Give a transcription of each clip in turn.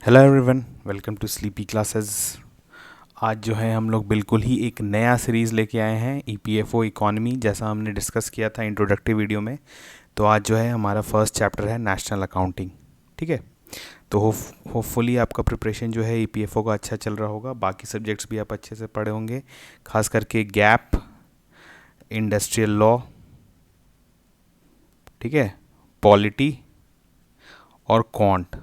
Hello everyone, welcome to sleepy classes. आज जो है हम लोग बिल्कुल ही एक नया सीरीज़ लेके आए हैं ईपीएफओ इकोनॉमी, जैसा हमने डिस्कस किया था इंट्रोडक्टिव वीडियो में। तो आज जो है हमारा फर्स्ट चैप्टर है नेशनल अकाउंटिंग। ठीक है, तो होपफुली आपका प्रिपरेशन जो है ईपीएफओ का अच्छा चल रहा होगा, बाकी सब्जेक्ट्स भी आप अच्छे से पढ़े होंगे, खास करके गैप, इंडस्ट्रियल लॉ, ठीक है, पॉलिटी और क्वांट।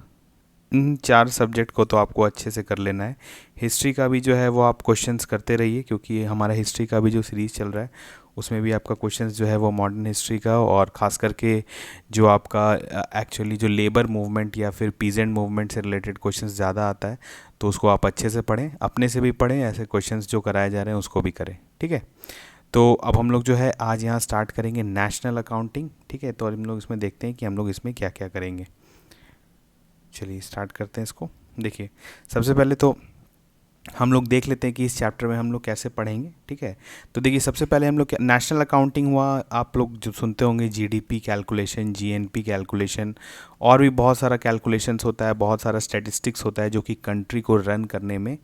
इन चार सब्जेक्ट को तो आपको अच्छे से कर लेना है। हिस्ट्री का भी जो है वो आप क्वेश्चंस करते रहिए, क्योंकि हमारा हिस्ट्री का भी जो सीरीज़ चल रहा है उसमें भी आपका क्वेश्चंस जो है वो मॉडर्न हिस्ट्री का, और ख़ास करके जो आपका एक्चुअली जो लेबर मूवमेंट या फिर पीजेंट मूवमेंट से रिलेटेड क्वेश्चंस ज़्यादा आता है, तो उसको आप अच्छे से पढ़ें, अपने से भी पढ़ें, ऐसे क्वेश्चंस जो कराए जा रहे हैं उसको भी करें। ठीक है, तो अब हम लोग जो है आज यहाँ स्टार्ट करेंगे नेशनल अकाउंटिंग। ठीक है, तो हम लोग इसमें देखते हैं कि हम लोग इसमें क्या क्या करेंगे। चलिए स्टार्ट करते हैं इसको। देखिए, सबसे पहले तो हम लोग देख लेते हैं कि इस चैप्टर में हम लोग कैसे पढ़ेंगे। ठीक है, तो देखिए सबसे पहले हम लोग नेशनल अकाउंटिंग हुआ, आप लोग जो सुनते होंगे जीडीपी कैलकुलेशन, जीएनपी कैलकुलेशन, और भी बहुत सारा कैलकुलेशंस होता है, बहुत सारा स्टैटिस्टिक्स होता है जो कि कंट्री को रन करने में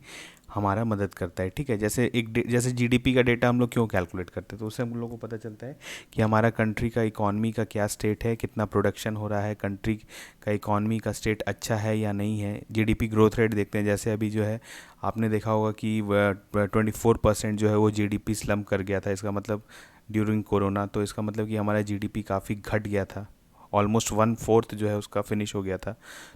हमारा मदद करता है। ठीक है, जैसे जीडीपी का डेटा हम लोग क्यों कैलकुलेट करते हैं, तो उससे हम लोग को पता चलता है कि हमारा कंट्री का इकॉनमी का क्या स्टेट है, कितना प्रोडक्शन हो रहा है, कंट्री का इकॉनमी का स्टेट अच्छा है या नहीं है। जीडीपी ग्रोथ रेट देखते हैं, जैसे अभी जो है आपने देखा होगा कि 24% जो है वो जीडीपी स्लम कर गया था। इसका मतलब ड्यूरिंग कोरोना, तो इसका मतलब कि हमारा जीडीपी काफ़ी घट गया था, ऑलमोस्ट 1/4 जो है उसका फिनिश हो गया था।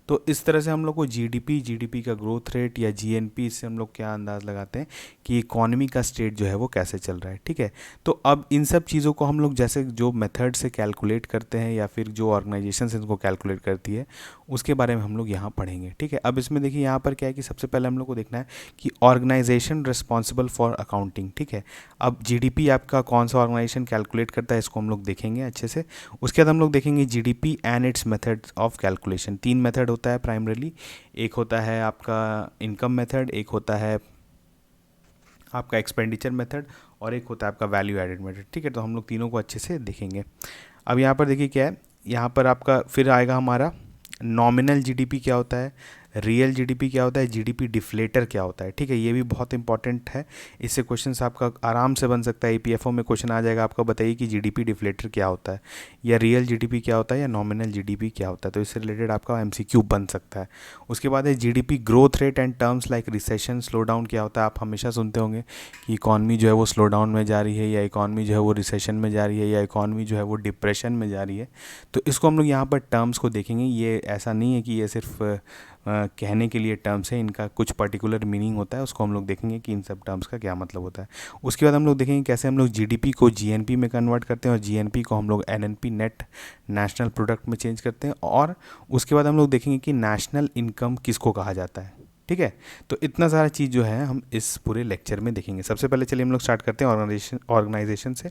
तो इस तरह से हम लोग को जीडीपी का ग्रोथ रेट या जीएनपी, इससे हम लोग क्या अंदाज़ लगाते हैं कि इकॉनमी का स्टेट जो है वो कैसे चल रहा है। ठीक है, तो अब इन सब चीज़ों को हम लोग जैसे जो मेथड से कैलकुलेट करते हैं या फिर जो ऑर्गेनाइजेशन इनको कैलकुलेट करती है, उसके बारे में हम लोग यहाँ पढ़ेंगे। ठीक है, अब इसमें देखिए यहाँ पर क्या है कि सबसे पहले हम लोग को देखना है कि ऑर्गेनाइजेशन रिस्पॉन्सिबल फॉर अकाउंटिंग। ठीक है, अब जीडीपी आपका कौन सा ऑर्गेनाइजेशन कैलकुलेट करता है, इसको हम लोग देखेंगे अच्छे से। उसके बाद हम लोग देखेंगे GDP and it's method of calculation. तीन मेथड होता है प्राइमरीली, एक होता है आपका इनकम मेथड, एक होता है आपका एक्सपेंडिचर मेथड, और एक होता है आपका वैल्यू एडेड मेथड। ठीक है, तो हम लोग तीनों को अच्छे से देखेंगे। अब यहाँ पर देखिए क्या है, यहाँ पर आपका फिर आएगा हमारा नॉमिनल जीडीपी क्या होता है, रियल जीडीपी क्या होता है, जीडीपी डिफ्लेटर क्या होता है। ठीक है, ये भी बहुत इंपॉर्टेंट है, इससे क्वेश्चंस आपका आराम से बन सकता है। ईपीएफओ में क्वेश्चन आ जाएगा आपका, बताइए कि जीडीपी डिफ्लेटर क्या होता है, या रियल जीडीपी क्या होता है, या नॉमिनल जीडीपी क्या होता है। तो इससे रिलेटेड आपका एमसीक्यू बन सकता है। उसके बाद है GDP growth rate and terms like recession, slow down क्या होता है। आप हमेशा सुनते होंगे कि इकॉनमी जो है वो स्लो डाउन में जा रही है, या इकॉनमी जो है वो रिसेशन में जा रही है, या इकॉनमी जो है वो डिप्रेशन में जा रही है। तो इसको हम लोग यहाँ पर टर्म्स को देखेंगे। ये ऐसा नहीं है कि ये सिर्फ कहने के लिए टर्म्स है, इनका कुछ पर्टिकुलर मीनिंग होता है, उसको हम लोग देखेंगे कि इन सब टर्म्स का क्या मतलब होता है। उसके बाद हम लोग देखेंगे कैसे हम लोग जीडीपी को जीएनपी में कन्वर्ट करते हैं, और जीएनपी को हम लोग एनएनपी, नेट नेशनल प्रोडक्ट में चेंज करते हैं। और उसके बाद हम लोग देखेंगे कि नेशनल इनकम किसको कहा जाता है। ठीक है, तो इतना सारा चीज़ जो है हम इस पूरे लेक्चर में देखेंगे। सबसे पहले चलिए हम लोग स्टार्ट करते हैं ऑर्गेनाइजेशन से।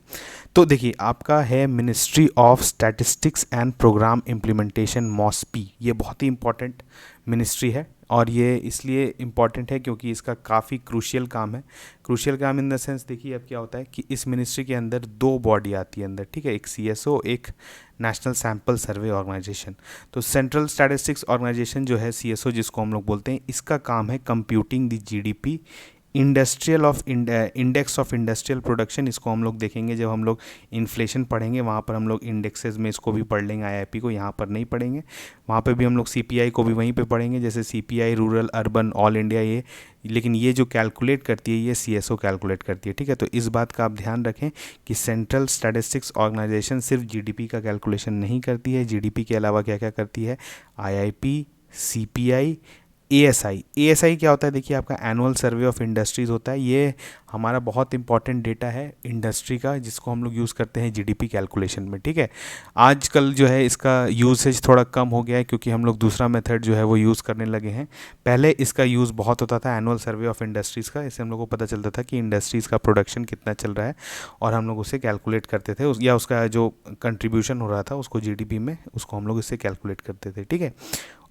तो देखिए आपका है ministry of statistics and programme implementation, MOSPI. ये बहुत ही इंपॉर्टेंट मिनिस्ट्री है, और ये इसलिए इम्पॉर्टेंट है क्योंकि इसका काफ़ी क्रूशियल काम है। क्रूशियल काम इन द सेंस, देखिए अब क्या होता है कि इस मिनिस्ट्री के अंदर दो बॉडी आती है अंदर। ठीक है, एक सीएसओ, एक नेशनल सैंपल सर्वे ऑर्गेनाइजेशन। तो सेंट्रल स्टैटिस्टिक्स ऑर्गेनाइजेशन जो है सीएसओ जिसको हम लोग बोलते हैं, इसका काम है computing the GDP, index of industrial production. इसको हम लोग देखेंगे जब हम लोग इन्फ्लेशन पढ़ेंगे, वहाँ पर हम लोग इंडेक्सेस में इसको भी पढ़ लेंगे, आईआईपी को यहाँ पर नहीं पढ़ेंगे। वहाँ पे भी हम लोग सीपीआई को भी वहीं पे पढ़ेंगे, जैसे CPI, rural, urban, all India, ये। लेकिन ये जो कैलकुलेट करती है ये सीएसओ कैलकुलेट करती है। ठीक है, तो इस बात का आप ध्यान रखें कि सेंट्रल स्टैटिस्टिक्स ऑर्गेनाइजेशन सिर्फ जीडीपी का कैलकुलेशन नहीं करती है, जीडीपी के अलावा क्या क्या करती है, आईआईपी, सीपीआई, एएसआई क्या होता है, देखिए आपका एनुअल सर्वे ऑफ इंडस्ट्रीज़ होता है। ये हमारा बहुत इंपॉर्टेंट डेटा है इंडस्ट्री का, जिसको हम लोग यूज़ करते हैं जीडीपी कैलकुलेशन में। ठीक है, आजकल जो है इसका यूसेज थोड़ा कम हो गया है, क्योंकि हम लोग दूसरा मेथड जो है वो यूज़ करने लगे हैं। पहले इसका यूज़ बहुत होता था, एनुअल सर्वे ऑफ इंडस्ट्रीज़ का। इससे हम लोग को पता चलता था कि इंडस्ट्रीज़ का प्रोडक्शन कितना चल रहा है, और हम लोग उसे कैलकुलेट करते थे, या उसका जो कंट्रीब्यूशन हो रहा था उसको जीडीपी में, उसको हम लोग इससे कैलकुलेट करते थे। ठीक है,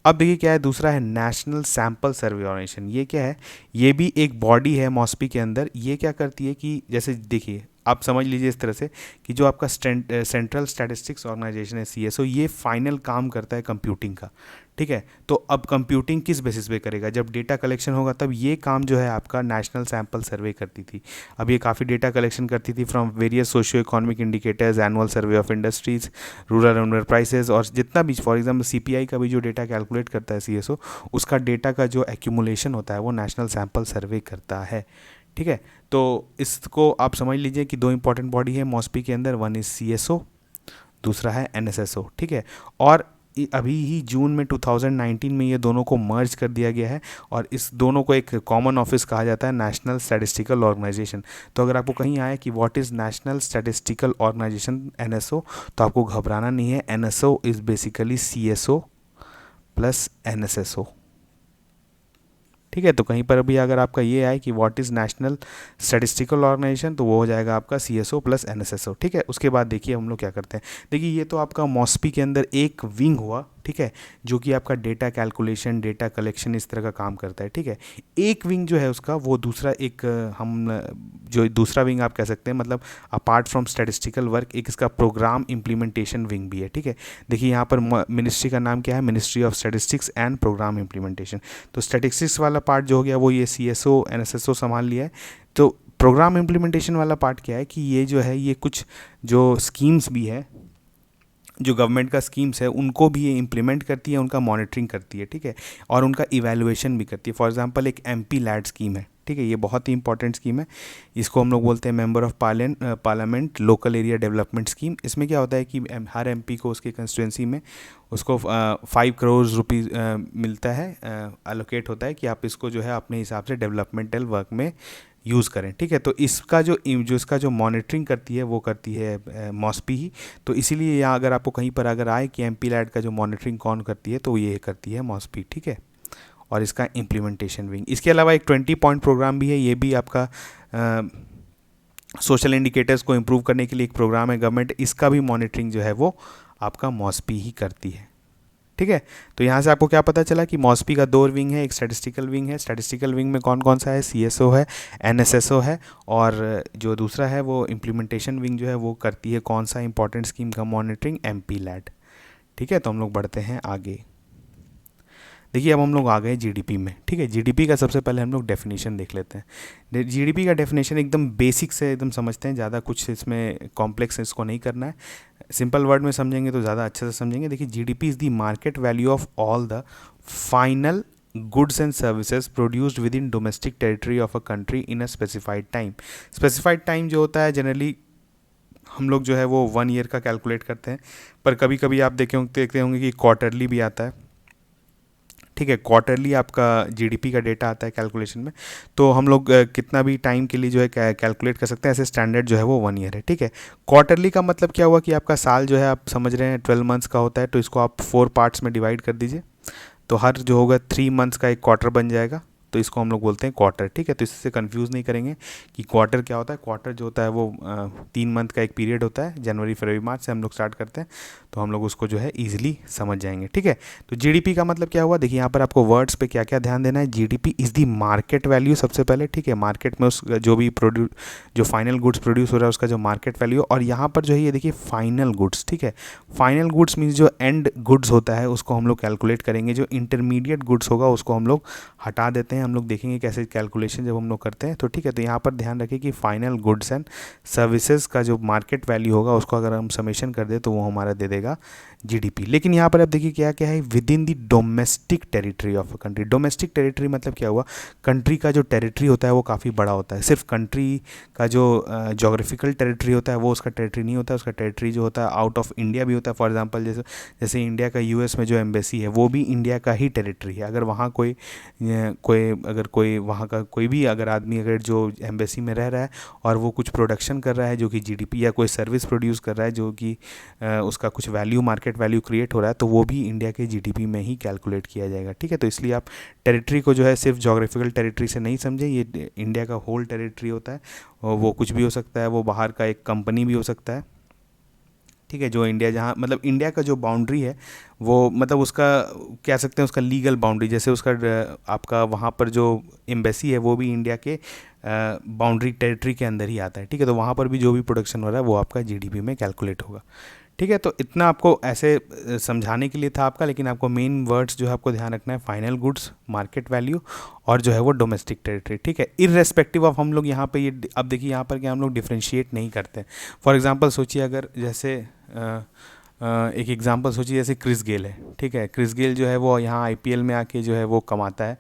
अब देखिए क्या है, दूसरा है नेशनल सैंपल सर्वे ऑर्गेनाइजेशन। ये क्या है, ये भी एक बॉडी है मॉस्पी के अंदर। ये क्या करती है कि जैसे देखिए आप समझ लीजिए इस तरह से कि जो आपका सेंट्रल स्टैटिस्टिक्स ऑर्गेनाइजेशन है सीएसओ, ये फाइनल काम करता है कंप्यूटिंग का, ठीक है। तो अब कंप्यूटिंग किस बेसिस पे करेगा, जब डेटा कलेक्शन होगा तब ये काम जो है आपका नेशनल सैंपल सर्वे करती थी। अब ये काफ़ी डेटा कलेक्शन करती थी from various socio economic indicators, annual survey of industries, rural rural prices, और जितना भी फॉर एग्जाम्पल सीपीआई का भी जो डेटा कैलकुलेट करता है सीएसओ, उसका डेटा का जो एक्यूमुलेशन होता है वो नेशनल सैंपल सर्वे करता है, ठीक है। तो इसको आप समझ लीजिए कि दो इंपॉर्टेंट बॉडी है मॉस्पी के अंदर, वन इज सीएसओ, दूसरा है एनएसएसओ, ठीक है। और अभी ही जून में 2019 में ये दोनों को मर्ज कर दिया गया है और इस दोनों को एक कॉमन ऑफिस कहा जाता है, नेशनल स्टैटिस्टिकल ऑर्गेनाइजेशन। तो अगर आपको कहीं आया कि what is national statistical organisation NSO, तो आपको घबराना नहीं है, NSO is basically CSO plus NSSO, ठीक है। तो कहीं पर भी अगर आपका ये आए कि what is national statistical organisation, तो वो हो जाएगा आपका सीएसओ प्लस एनएसएसओ, ठीक है। उसके बाद देखिए हम लोग क्या करते हैं, देखिए ये तो आपका मॉस्पी के अंदर एक विंग हुआ, ठीक है, जो कि आपका डेटा कैलकुलेशन, डेटा कलेक्शन इस तरह का काम करता है, ठीक है। एक विंग जो है उसका वो दूसरा एक हम जो दूसरा विंग आप कह सकते हैं, मतलब अपार्ट फ्रॉम स्टैटिस्टिकल वर्क, एक इसका प्रोग्राम इम्प्लीमेंटेशन विंग भी है, ठीक है। देखिए यहाँ पर मिनिस्ट्री का नाम क्या है, ministry of statistics and programme implementation. तो स्टैटिस्टिक्स वाला पार्ट जो हो गया वो ये सीएसओ एनएसएसओ संभाल लिया है। तो प्रोग्राम इम्प्लीमेंटेशन वाला पार्ट क्या है कि ये जो है ये कुछ जो स्कीम्स भी है, जो गवर्नमेंट का स्कीम्स है उनको भी ये इम्प्लीमेंट करती है, उनका मॉनिटरिंग करती है, ठीक है, और उनका इवैल्यूएशन भी करती है। फॉर एग्जांपल एक एमपी लैड स्कीम है, ठीक है, ये बहुत ही इंपॉर्टेंट स्कीम है, इसको हम लोग बोलते हैं member of parliament local area development scheme. इसमें क्या होता है कि हर एमपी को उसके कंस्टिट्यूंसी में उसको 5 करोड़ रुपीज़ मिलता है, एलोकेट होता है कि आप इसको जो है अपने हिसाब से डेवलपमेंटल वर्क में यूज़ करें, ठीक है। तो इसका जो इसका जो मॉनिटरिंग करती है वो करती है मॉस्पी ही। तो इसीलिए यहाँ अगर आपको कहीं पर अगर आए कि एमपी लैड का जो मॉनिटरिंग कौन करती है, तो ये करती है मॉस्पी, ठीक है। और इसका इम्प्लीमेंटेशन विंग, इसके अलावा एक 20 पॉइंट प्रोग्राम भी है, ये भी आपका सोशल इंडिकेटर्स को इम्प्रूव करने के लिए एक प्रोग्राम है गवर्नमेंट, इसका भी मॉनिटरिंग जो है वो आपका मॉस्पी ही करती है, ठीक है। तो यहाँ से आपको क्या पता चला कि मॉस्पी का दो विंग है, एक स्टैटिस्टिकल विंग है, स्टैटिस्टिकल विंग में कौन कौन सा है, सीएसओ है, एनएसएसओ है, और जो दूसरा है वो इम्प्लीमेंटेशन विंग जो है वो करती है कौन सा इंपॉर्टेंट स्कीम का मॉनिटरिंग, एमपी लैड, ठीक है। तो हम लोग बढ़ते हैं आगे। देखिए अब हम लोग आ गए जीडीपी में, ठीक है। जीडीपी का सबसे पहले हम लोग डेफिनेशन देख लेते हैं। जीडीपी का डेफिनेशन एकदम बेसिक से एकदम समझते हैं, ज़्यादा कुछ इसमें कॉम्प्लेक्स इसको नहीं करना है, सिंपल वर्ड में समझेंगे तो ज़्यादा अच्छे से समझेंगे। देखिए GDP is the market value of all the final goods and services produced with in domestic territory of a country in a specified time. Specified time जो होता है जनरली हम लोग जो है वो 1 ईयर का कैलकुलेट करते हैं, पर कभी कभी आप देखते होंगे कि क्वार्टरली भी आता है, ठीक है। क्वार्टरली आपका जीडीपी का डेटा आता है कैलकुलेशन में, तो हम लोग कितना भी टाइम के लिए जो है कैलकुलेट कर सकते हैं, ऐसे स्टैंडर्ड जो है वो 1 ईयर है, ठीक है। क्वार्टरली का मतलब क्या हुआ कि आपका साल जो है आप समझ रहे हैं 12 मंथ्स का होता है, तो इसको आप 4 पार्ट्स में डिवाइड कर दीजिए, तो हर जो होगा 3 मंथ्स का एक क्वार्टर बन जाएगा, तो इसको हम लोग बोलते हैं क्वार्टर, ठीक है। तो इससे कंफ्यूज नहीं करेंगे कि क्वार्टर क्या होता है। क्वार्टर जो होता है वो 3 मंथ का एक पीरियड होता है, जनवरी फरवरी मार्च से हम लोग स्टार्ट करते हैं, तो हम लोग उसको जो है ईजिली समझ जाएंगे, ठीक है। तो जीडीपी का मतलब क्या हुआ, देखिए यहाँ पर आपको वर्ड्स पे क्या क्या ध्यान देना है। GDP is the market value सबसे पहले, ठीक है, मार्केट में उस जो भी जो फाइनल गुड्स प्रोड्यूस हो रहा है उसका जो मार्केट वैल्यू, और यहाँ पर जो है ये देखिए फाइनल गुड्स, ठीक है। फाइनल गुड्स मीन्स जो एंड गुड्स होता है उसको हम लोग कैलकुलेट करेंगे, जो इंटरमीडिएट गुड्स होगा उसको हम लोग हटा देते हैं। हम लोग देखेंगे कैसे कैलकुलेशन जब हम लोग करते हैं, तो ठीक है। तो यहाँ पर ध्यान रखें कि फाइनल गुड्स एंड सर्विसेज का जो मार्केट वैल्यू होगा उसको अगर हम समेशन कर दे तो वो हमारा दे देगा जीडीपी। लेकिन यहाँ पर अब देखिए क्या क्या है, with in the domestic territory of a country. Domestic territory मतलब क्या हुआ, कंट्री का जो टेरिटरी होता है वो काफ़ी बड़ा होता है। सिर्फ कंट्री का जो जोग्राफिकल टेरिटरी होता है वो उसका टेरिटरी नहीं होता, उसका टेरिटरी जो होता है आउट ऑफ इंडिया भी होता है। फॉर एग्जांपल जैसे इंडिया का यूएस में जो एम्बेसी है वो भी इंडिया का ही टेरिटरी है। अगर वहाँ कोई वहाँ का कोई भी अगर आदमी अगर जो एम्बेसी में रह रहा है और वो कुछ प्रोडक्शन कर रहा है जो कि जीडीपी, या कोई सर्विस प्रोड्यूस कर रहा है जो कि उसका कुछ वैल्यू, मार्केट वैल्यू क्रिएट हो रहा है, तो वो भी इंडिया के जीडीपी में ही कैलकुलेट किया जाएगा, ठीक है। तो इसलिए आप टेरिटरी को जो है सिर्फ जोग्राफिकल टेरिटरी से नहीं समझे, ये इंडिया का होल टेरिटरी होता है, और वो कुछ भी हो सकता है, वो बाहर का एक कंपनी भी हो सकता है, ठीक है, जो इंडिया जहाँ मतलब इंडिया का जो बाउंड्री है वो मतलब उसका कह सकते हैं उसका लीगल बाउंड्री, जैसे उसका आपका वहाँ पर जो एम्बेसी है वो भी इंडिया के बाउंड्री टेरिटरी के अंदर ही आता है, ठीक है। तो वहाँ पर भी जो भी प्रोडक्शन हो रहा है वो आपका जीडीपी में कैलकुलेट होगा, ठीक है। तो इतना आपको ऐसे समझाने के लिए था आपका, लेकिन आपको मेन वर्ड्स जो है आपको ध्यान रखना है, फाइनल गुड्स, मार्केट वैल्यू और जो है वो डोमेस्टिक टेरिटरी, ठीक है। इररेस्पेक्टिव ऑफ हम लोग यहाँ पे ये अब देखिए यहाँ पर क्या हम लोग डिफ्रेंशिएट नहीं करते। फॉर एग्जांपल सोचिए, अगर जैसे एक एग्जांपल सोचिए जैसे क्रिस गेल है, ठीक है। क्रिस गेल जो है वो यहाँ आईपीएल में आके जो है वो कमाता है,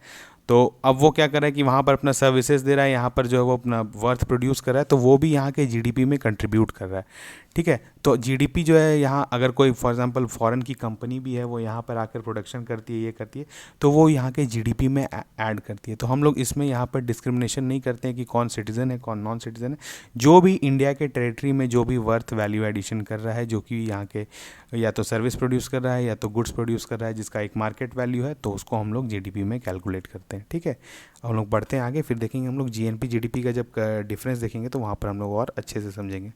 तो अब वो क्या कर रहा है कि वहाँ पर अपना सर्विसेज दे रहा है, यहाँ पर जो है वो अपना वर्थ प्रोड्यूस कर रहा है, तो वो भी यहाँ के जीडीपी में कंट्रीब्यूट कर रहा है, ठीक है। तो जीडीपी जो है यहाँ अगर कोई फॉर एग्जांपल फॉरेन की कंपनी भी है वो यहाँ पर आकर प्रोडक्शन करती है, ये करती है, तो वो यहाँ के जीडीपी में ऐड करती है। तो हम लोग इसमें यहाँ पर डिस्क्रिमिनेशन नहीं करते हैं कि कौन सिटीज़न है कौन नॉन सिटीज़न है। जो भी इंडिया के टेरिटरी में जो भी वर्थ वैल्यू एडिशन कर रहा है, जो कि यहाँ के या तो सर्विस प्रोड्यूस कर रहा है या तो गुड्स प्रोड्यूस कर रहा है, जिसका एक मार्केट वैल्यू है, तो उसको हम लोग जीडीपी में कैलकुलेट करते हैं, ठीक है। हम लोग बढ़ते हैं आगे, फिर देखेंगे हम लोग जीएनपी जीडीपी का जब डिफरेंस देखेंगे तो वहाँ पर हम लोग और अच्छे से समझेंगे।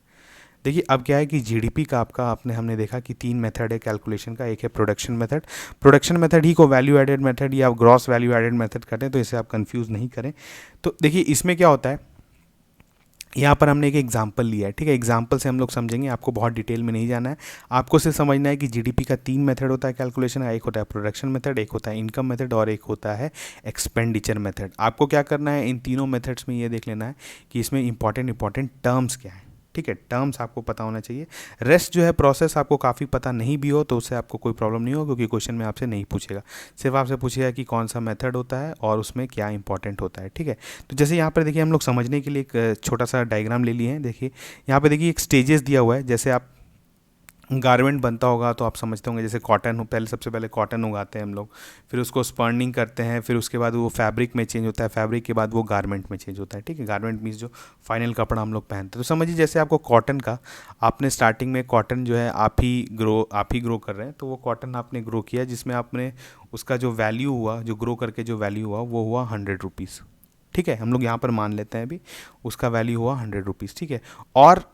देखिए अब क्या है कि जीडीपी का आपका हमने देखा कि 3 मेथड है कैलकुलेशन का। एक है प्रोडक्शन मेथड, प्रोडक्शन मेथड ही को वैल्यू एडेड मेथड या ग्रॉस वैल्यू एडेड मेथड कहते हैं, तो इसे आप कंफ्यूज नहीं करें। तो देखिए इसमें क्या होता है, यहाँ पर हमने एक एग्जाम्पल लिया है, ठीक है। एग्जाम्पल से हम लोग समझेंगे, आपको बहुत डिटेल में नहीं जाना है, आपको सिर्फ समझना है कि जीडीपी का 3 मेथड होता है कैलकुलेशन का। एक होता है प्रोडक्शन मेथड, एक होता है इनकम मेथड और एक होता है एक्सपेंडिचर मेथड। आपको क्या करना है, इन तीनों मेथड्स में ये देख लेना है कि इसमें इंपॉर्टेंट टर्म्स क्या है, ठीक है। टर्म्स आपको पता होना चाहिए। रेस्ट जो है प्रोसेस आपको काफ़ी पता नहीं भी हो तो उससे आपको कोई प्रॉब्लम नहीं हो, क्योंकि क्वेश्चन में आपसे नहीं पूछेगा, सिर्फ आपसे पूछेगा कि कौन सा मेथड होता है और उसमें क्या इंपॉर्टेंट होता है, ठीक है। तो जैसे यहाँ पर देखिए हम लोग समझने के लिए एक छोटा सा डायग्राम ले लिए हैं। देखिए यहाँ पे देखिए एक स्टेजेस दिया हुआ है, जैसे आप गारमेंट बनता होगा तो आप समझते होंगे, जैसे कॉटन, पहले सबसे पहले कॉटन उगाते हैं हम लोग, फिर उसको स्पर्निंग करते हैं, फिर उसके बाद वो फैब्रिक में चेंज होता है, फैब्रिक के बाद वो गारमेंट में चेंज होता है, ठीक है। गारमेंट मीन्स जो फाइनल कपड़ा हम लोग पहनते हैं। तो समझिए जैसे आपको कॉटन का, आपने स्टार्टिंग में कॉटन जो है आप ही ग्रो कर रहे हैं, तो वो कॉटन आपने ग्रो किया जिसमें आपने उसका जो वैल्यू हुआ, जो ग्रो करके जो वैल्यू हुआ वो हुआ 100 रुपीज़, ठीक है। हम लोग यहाँ पर मान लेते हैं अभी उसका वैल्यू हुआ 100 रुपीज़, ठीक है। और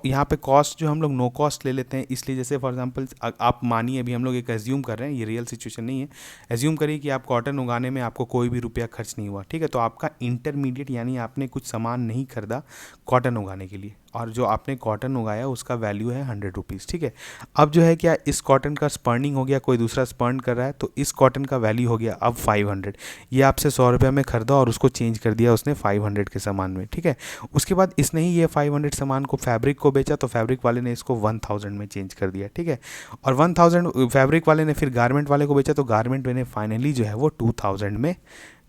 यहाँ पे कॉस्ट जो हम लोग नो कॉस्ट ले लेते हैं, इसलिए जैसे फॉर एग्जांपल आप मानिए, अभी हम लोग एक एज्यूम कर रहे हैं, ये रियल सिचुएशन नहीं है, एज्यूम करिए कि आप कॉटन उगाने में आपको कोई भी रुपया खर्च नहीं हुआ, ठीक है। तो आपका इंटरमीडिएट यानी आपने कुछ सामान नहीं खरीदा कॉटन उगाने के लिए, और जो आपने कॉटन उगाया उसका वैल्यू है 100 रुपीज़, ठीक है। अब जो है क्या, इस कॉटन का स्पर्निंग हो गया, कोई दूसरा स्पर्न कर रहा है, तो इस कॉटन का वैल्यू हो गया अब 500। ये आपसे 100 रुपये में खरीदा और उसको चेंज कर दिया उसने 500 के सामान में, ठीक है। उसके बाद इसने ही ये 500 सामान को फैब्रिक को बेचा, तो फैब्रिक वाले ने इसको 1000 में चेंज कर दिया, ठीक है। और 1000 फैब्रिक वाले ने फिर गारमेंट वाले को बेचा, तो गारमेंट ने फाइनली जो है वो 2000 में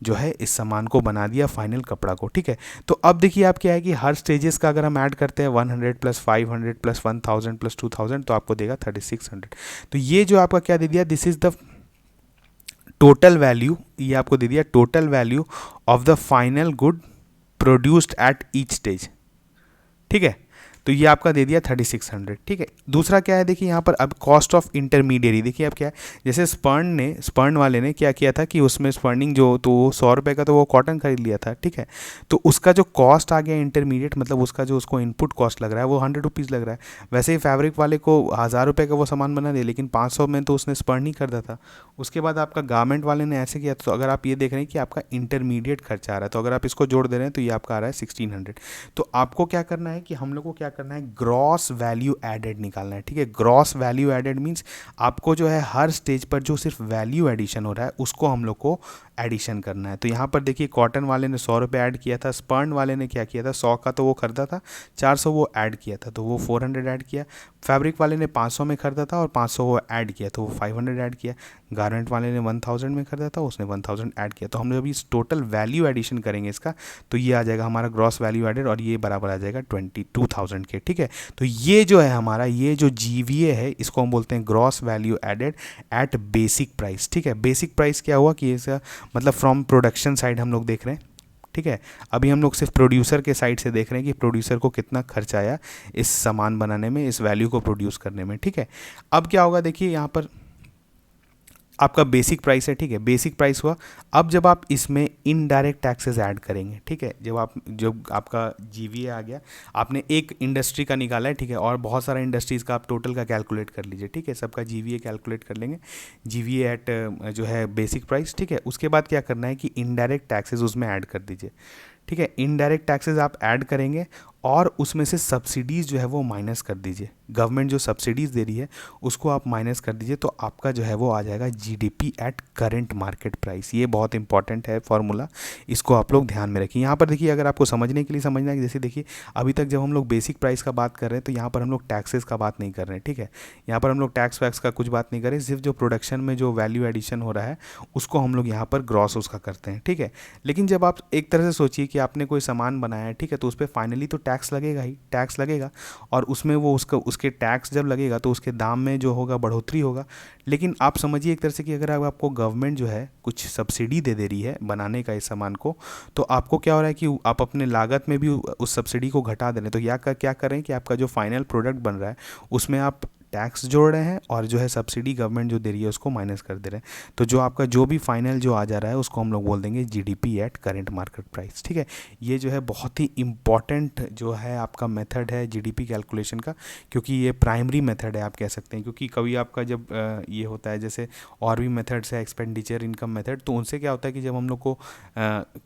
जो है इस सामान को बना दिया, फाइनल कपड़ा को, ठीक है। तो अब देखिए आप क्या है कि हर स्टेजेस का अगर हम ऐड करते हैं 100 प्लस 500 प्लस 1000 प्लस 2000 तो आपको देगा 3600। तो ये जो आपका क्या दे दिया, this is the total value, ये आपको दे दिया total value of the final good produced at each stage, ठीक है। तो ये आपका दे दिया 3600, ठीक है। दूसरा क्या है, देखिए यहाँ पर अब कॉस्ट ऑफ इंटरमीडिएरी, देखिए अब क्या है, जैसे स्पर्न वाले ने क्या किया था कि उसमें स्पर्निंग जो, तो 100 रुपये का तो वो कॉटन खरीद लिया था, ठीक है। तो उसका जो कॉस्ट आ गया इंटरमीडिएट, मतलब उसका जो उसको इनपुट कॉस्ट लग रहा है वो 100 रुपीज़ लग रहा है। वैसे ही फैब्रिक वाले को 1000 रुपये का वो सामान बना दिया, लेकिन 500 में तो उसने स्पर्न नहीं करता था। उसके बाद आपका गारमेंट वाले ने ऐसे किया, तो अगर आप ये देख रहे हैं कि आपका इंटरमीडिएट खर्चा आ रहा है, तो अगर आप इसको जोड़ दे रहे हैं तो ये आपका आ रहा है 1600। तो आपको क्या करना है कि हम लोग को क्या करना है, ग्रॉस वैल्यू एडेड निकालना है, ठीक है। ग्रॉस वैल्यू एडेड मीन्स आपको जो है हर स्टेज पर जो सिर्फ वैल्यू एडिशन हो रहा है उसको हम लोग को एडिशन करना है। तो यहाँ पर देखिए कॉटन वाले ने 100 रुपये ऐड किया था, स्पर्न वाले ने क्या किया था, 100 का तो वो खरीदा था, 400 वो ऐड किया था तो वो 400 ऐड किया। फैब्रिक वाले ने 500 में खरीदा था और 500 वो ऐड किया तो वो 500 ऐड किया। गारमेंट वाले ने 1000 में खरीदा था, उसने 1000 ऐड किया। तो हम जब इस टोटल वैल्यू एडिशन करेंगे इसका, तो ये आ जाएगा हमारा ग्रॉस वैल्यू एडेड, और ये बराबर आ जाएगा 22,000 के, ठीक है। तो ये जो है हमारा, ये जो जीवीए है इसको हम बोलते हैं gross value added at basic price, ठीक है। बेसिक प्राइस क्या हुआ कि इसका मतलब फ्रॉम प्रोडक्शन साइड हम लोग देख रहे हैं, ठीक है। अभी हम लोग सिर्फ प्रोड्यूसर के साइड से देख रहे हैं कि प्रोड्यूसर को कितना खर्च आया इस सामान बनाने में, इस वैल्यू को प्रोड्यूस करने में, ठीक है। अब क्या होगा देखिए यहाँ पर आपका बेसिक प्राइस है, ठीक है, बेसिक प्राइस हुआ। अब जब आप इसमें इनडायरेक्ट टैक्सेस ऐड करेंगे, ठीक है, जब आपका जीवीए आ गया, आपने एक इंडस्ट्री का निकाला है, ठीक है, और बहुत सारा इंडस्ट्रीज़ का आप टोटल का कैलकुलेट कर लीजिए, ठीक है, सबका जीवीए कैलकुलेट कर लेंगे, जीवीए एट जो है बेसिक प्राइस, ठीक है। उसके बाद क्या करना है कि इनडायरेक्ट टैक्सेस उसमें ऐड कर दीजिए, ठीक है। इनडायरेक्ट टैक्सेस आप ऐड करेंगे और उसमें से सब्सिडीज़ जो है वो माइनस कर दीजिए, गवर्नमेंट जो सब्सिडीज़ दे रही है उसको आप माइनस कर दीजिए, तो आपका जो है वो आ जाएगा GDP at current market price. ये बहुत इंपॉर्टेंट है फॉर्मूला, इसको आप लोग ध्यान में रखिए। यहाँ पर देखिए, अगर आपको समझने के लिए समझना है, जैसे देखिए अभी तक जब हम लोग बेसिक प्राइस का बात कर रहे हैं तो यहाँ पर हम लोग टैक्सेस का बात नहीं कर रहे हैं, ठीक है, यहाँ पर हम लोग टैक्स वैक्स का कुछ बात नहीं कर रहे, सिर्फ जो प्रोडक्शन में जो वैल्यू एडिशन हो रहा है उसको हम लोग यहाँ पर ग्रॉस उसका करते हैं, ठीक है। लेकिन जब आप एक तरह से सोचिए कि आपने कोई सामान बनाया है, ठीक है, तो उस पर फाइनली तो टैक्स लगेगा ही, टैक्स लगेगा, और उसमें वो उसके टैक्स जब लगेगा तो उसके दाम में जो होगा बढ़ोतरी होगा। लेकिन आप समझिए एक तरह से कि अगर आपको गवर्नमेंट जो है कुछ सब्सिडी दे रही है बनाने का इस सामान को, तो आपको क्या हो रहा है कि आप अपने लागत में भी उस सब्सिडी को घटा दे रहे हैं। तो क्या कर रहे हैं कि आपका जो फाइनल प्रोडक्ट बन रहा है उसमें आप टैक्स जोड़ रहे हैं और जो है सब्सिडी गवर्नमेंट जो दे रही है उसको माइनस कर दे रहे हैं। तो जो आपका जो भी फाइनल जो आ जा रहा है उसको हम लोग बोल देंगे GDP at current market price, ठीक है। ये जो है बहुत ही इंपॉर्टेंट जो है आपका मेथड है जीडीपी कैलकुलेशन का, क्योंकि ये प्राइमरी मेथड है आप कह सकते हैं। क्योंकि कभी आपका जब ये होता है जैसे और भी मेथड्स है, एक्सपेंडिचर इनकम मेथड, तो उनसे क्या होता है कि जब हम लोग को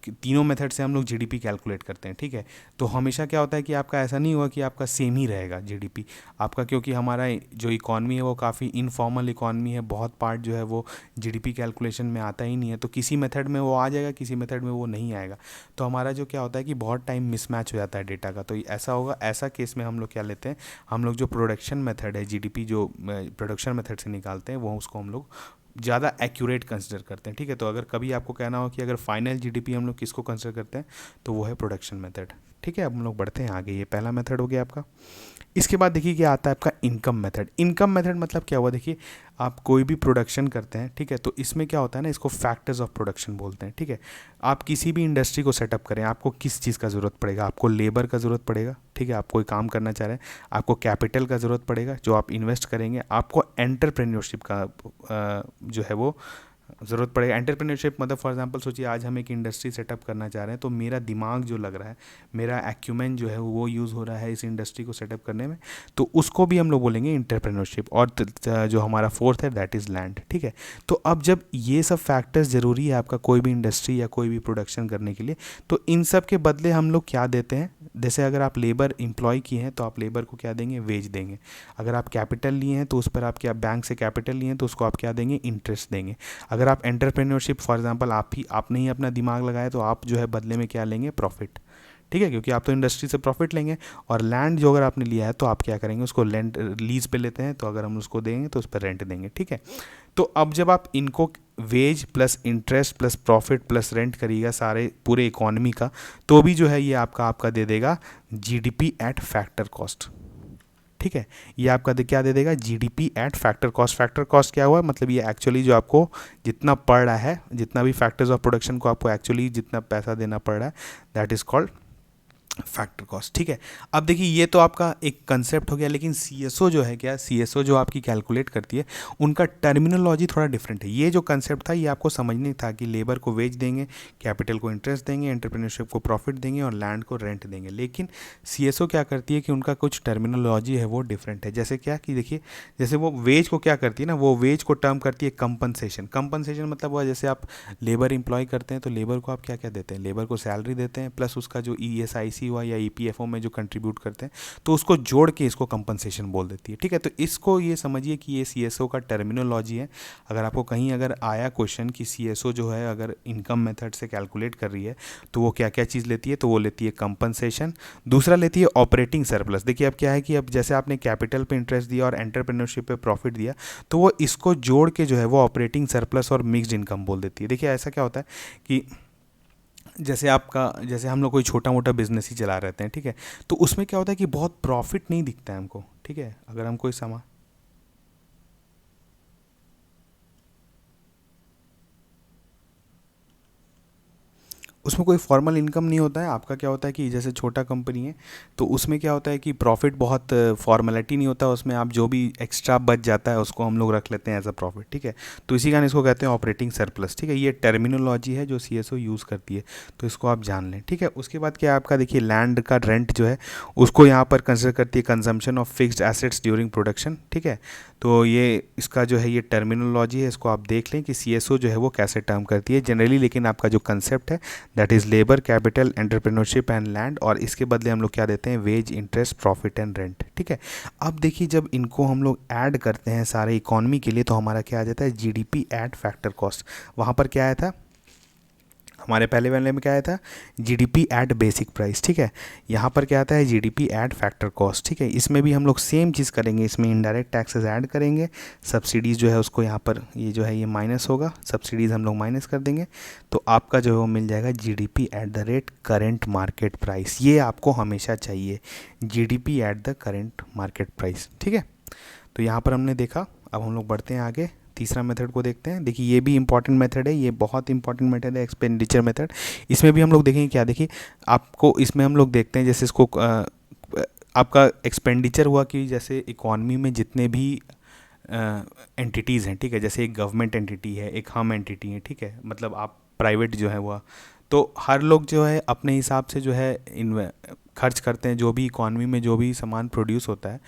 तीनों मेथड से हम लोग जीडीपी कैलकुलेट करते हैं, ठीक है, तो हमेशा क्या होता है कि आपका ऐसा नहीं हुआ कि आपका सेम ही रहेगा जीडीपी आपका, क्योंकि हमारा जो इकॉनमी है वो काफ़ी इनफॉर्मल इकॉनमी है, बहुत पार्ट जो है वो जीडीपी कैलकुलेशन में आता ही नहीं है। तो किसी मेथड में वो आ जाएगा, किसी मेथड में वो नहीं आएगा। तो हमारा जो क्या होता है कि बहुत टाइम मिसमैच हो जाता है डेटा का। तो ऐसा होगा, ऐसा केस में हम लोग क्या लेते हैं, हम लोग जो प्रोडक्शन मेथड है जीडीपी जो प्रोडक्शन मेथड से निकालते हैं वो उसको हम लोग ज़्यादा एक्यूरेट कंसिडर करते हैं, ठीक है। तो अगर कभी आपको कहना हो कि अगर फाइनल जीडीपी हम लोग किसको कंसिडर करते हैं तो वो है प्रोडक्शन मेथड, ठीक है। अब हम लोग बढ़ते हैं आगे, ये पहला मेथड हो गया आपका। इसके बाद देखिए क्या आता है आपका इनकम मेथड। इनकम मेथड मतलब क्या हुआ, देखिए आप कोई भी प्रोडक्शन करते हैं, ठीक है, तो इसमें क्या होता है ना, इसको फैक्टर्स ऑफ प्रोडक्शन बोलते हैं, ठीक है। आप किसी भी इंडस्ट्री को सेटअप करें, आपको किस चीज़ का ज़रूरत पड़ेगा, आपको लेबर का ज़रूरत पड़ेगा, ठीक है, आप कोई काम करना चाह रहे हैं, आपको कैपिटल का ज़रूरत पड़ेगा जो आप इन्वेस्ट करेंगे, आपको एंटरप्रेन्योरशिप का जो है वो ज़रूरत पड़ेगा। एंटरप्रेन्योरशिप मतलब फॉर एग्जांपल सोचिए आज हम एक इंडस्ट्री सेटअप करना चाह रहे हैं, तो मेरा दिमाग जो लग रहा है, मेरा एक्यूमेन जो है वो यूज़ हो रहा है इस इंडस्ट्री को सेटअप करने में, तो उसको भी हम लोग बोलेंगे एंटरप्रेन्योरशिप। और जो हमारा फोर्थ है दैट इज़ लैंड, ठीक है। तो अब जब ये सब फैक्टर्स ज़रूरी है आपका कोई भी इंडस्ट्री या कोई भी प्रोडक्शन करने के लिए, तो इन सब के बदले हम लोग क्या देते हैं, जैसे अगर आप लेबर एम्प्लॉय किए हैं तो आप लेबर को क्या देंगे, वेज देंगे। अगर आप कैपिटल लिए हैं तो उस पर आप क्या बैंक से कैपिटल लिए हैं तो उसको आप क्या देंगे, इंटरेस्ट देंगे। अगर आप एंटरप्रेन्योरशिप फॉर एग्जांपल आपने ही अपना दिमाग लगाया तो आप जो है बदले में क्या लेंगे, प्रॉफिट, ठीक है, क्योंकि आप तो इंडस्ट्री से प्रॉफिट लेंगे। और लैंड जो अगर आपने लिया है तो आप क्या करेंगे, उसको लैंड लीज पे लेते हैं, तो अगर हम उसको देंगे तो उस पर रेंट देंगे, ठीक है। तो अब जब आप इनको wage plus interest plus profit plus rent करिएगा सारे पूरे इकोनॉमी का, तो भी जो है ये आपका दे देगा जीडीपी एट फैक्टर कॉस्ट, ठीक है। ये आपका क्या दे देगा, GDP at factor cost. Factor cost क्या हुआ, मतलब ये एक्चुअली जो आपको जितना पड़ रहा है, जितना भी फैक्टर्स ऑफ प्रोडक्शन को आपको एक्चुअली जितना पैसा देना पड़ रहा है, that is called factor cost, ठीक है। अब देखिए ये तो आपका एक कंसेप्ट हो गया, लेकिन सीएसओ जो है क्या, सीएसओ जो आपकी कैलकुलेट करती है उनका टर्मिनोलॉजी थोड़ा डिफरेंट है। ये जो कंसेप्ट था ये आपको समझने था कि लेबर को वेज देंगे, कैपिटल को इंटरेस्ट देंगे, एंटरप्रेन्योरशिप को प्रॉफिट देंगे और लैंड को रेंट देंगे। लेकिन सीएसओ क्या करती है कि उनका कुछ टर्मिनोलॉजी है वो डिफरेंट है। जैसे क्या कि देखिए, जैसे वो वेज को क्या करती है ना, वो वेज को टर्म करती है कंपनसेशन। कंपनसेशन मतलब वो जैसे आप लेबर इंप्लॉय करते हैं तो लेबर को आप क्या क्या देते हैं, लेबर को सैलरी देते हैं प्लस उसका जो ईएसआईसी हुआ या ईपीएफओ में जो कंट्रीब्यूट करते हैं, तो उसको जोड़ के इसको कंपनसेशन बोल देती है, ठीक है। तो इसको ये समझिए कि ये सीएसओ का टर्मिनोलॉजी है। अगर आपको कहीं अगर आया क्वेश्चन कि सीएसओ जो है अगर इनकम मेथड से कैलकुलेट कर रही है तो वो क्या क्या चीज़ लेती है, तो वो लेती है कंपनसेशन, दूसरा लेती है ऑपरेटिंग सरप्लस। देखिए अब क्या है कि अब जैसे आपने कैपिटल पे इंटरेस्ट दिया और एंटरप्रेन्योरशिप पे प्रॉफिट दिया, तो वो इसको जोड़ के जो है वो ऑपरेटिंग सरप्लस और मिक्स्ड इनकम बोल देती है। देखिए ऐसा क्या होता है कि जैसे हम लोग कोई छोटा मोटा बिजनेस ही चला रहते हैं, ठीक है, तो उसमें क्या होता है कि बहुत प्रॉफिट नहीं दिखता है हमको, ठीक है। अगर हम कोई सामान, उसमें कोई फॉर्मल इनकम नहीं होता है। आपका क्या होता है कि जैसे छोटा कंपनी है तो उसमें क्या होता है कि प्रॉफिट बहुत फॉर्मेलिटी नहीं होता, उसमें आप जो भी एक्स्ट्रा बच जाता है उसको हम लोग रख लेते हैं एज अ प्रॉफिट, ठीक है। तो इसी कारण इसको कहते हैं ऑपरेटिंग सरप्लस, ठीक है। ये टर्मिनोलॉजी है जो सीएसओ यूज़ करती है, तो इसको आप जान लें, ठीक है। उसके बाद क्या है आपका, देखिए लैंड का रेंट जो है उसको यहाँ पर कंसिडर करती है consumption of fixed assets during production, ठीक है। तो ये इसका जो है ये टर्मिनोलॉजी है, इसको आप देख लें कि सीएसओ जो है वो कैसे टर्म करती है जनरली। लेकिन आपका जो कंसेप्ट है that is labour, capital, entrepreneurship and land, और इसके बदले हम लोग क्या देते हैं, wage, interest, profit and rent, ठीक है। अब देखिए जब इनको हम लोग ऐड करते हैं सारे इकोनॉमी के लिए तो हमारा क्या आ जाता है, जीडीपी ऐड फैक्टर कॉस्ट। वहाँ पर क्या आया था हमारे पहले वाले में, क्या आया था, जीडीपी ऐट बेसिक प्राइस, ठीक है। यहाँ पर क्या आता है, जीडीपी ऐट फैक्टर कॉस्ट, ठीक है। इसमें भी हम लोग सेम चीज़ करेंगे, इसमें इनडायरेक्ट टैक्सेस ऐड करेंगे, सब्सिडीज़ जो है उसको यहाँ पर ये जो है ये माइनस होगा, सब्सिडीज़ हम लोग माइनस कर देंगे, तो आपका जो है वो मिल जाएगा GDP at the rate current market price. ये आपको हमेशा चाहिए, GDP at the current market price, ठीक है। तो यहाँ पर हमने देखा, अब हम लोग बढ़ते हैं आगे, तीसरा मेथड को देखते हैं। देखिए ये भी इंपॉर्टेंट मेथड है, ये बहुत इंपॉर्टेंट मेथड है, एक्सपेंडिचर मेथड। इसमें भी हम लोग देखेंगे क्या, देखिए आपको इसमें हम लोग देखते हैं जैसे इसको आपका एक्सपेंडिचर हुआ कि जैसे इकॉनमी में जितने भी एंटिटीज़ हैं, ठीक है, जैसे एक गवर्नमेंट एंटिटी है, एक हम एंटिटी है, ठीक है, मतलब आप प्राइवेट जो है वो, तो हर लोग जो है अपने हिसाब से जो है इन खर्च करते हैं, जो भी इकॉनमी में जो भी सामान प्रोड्यूस होता है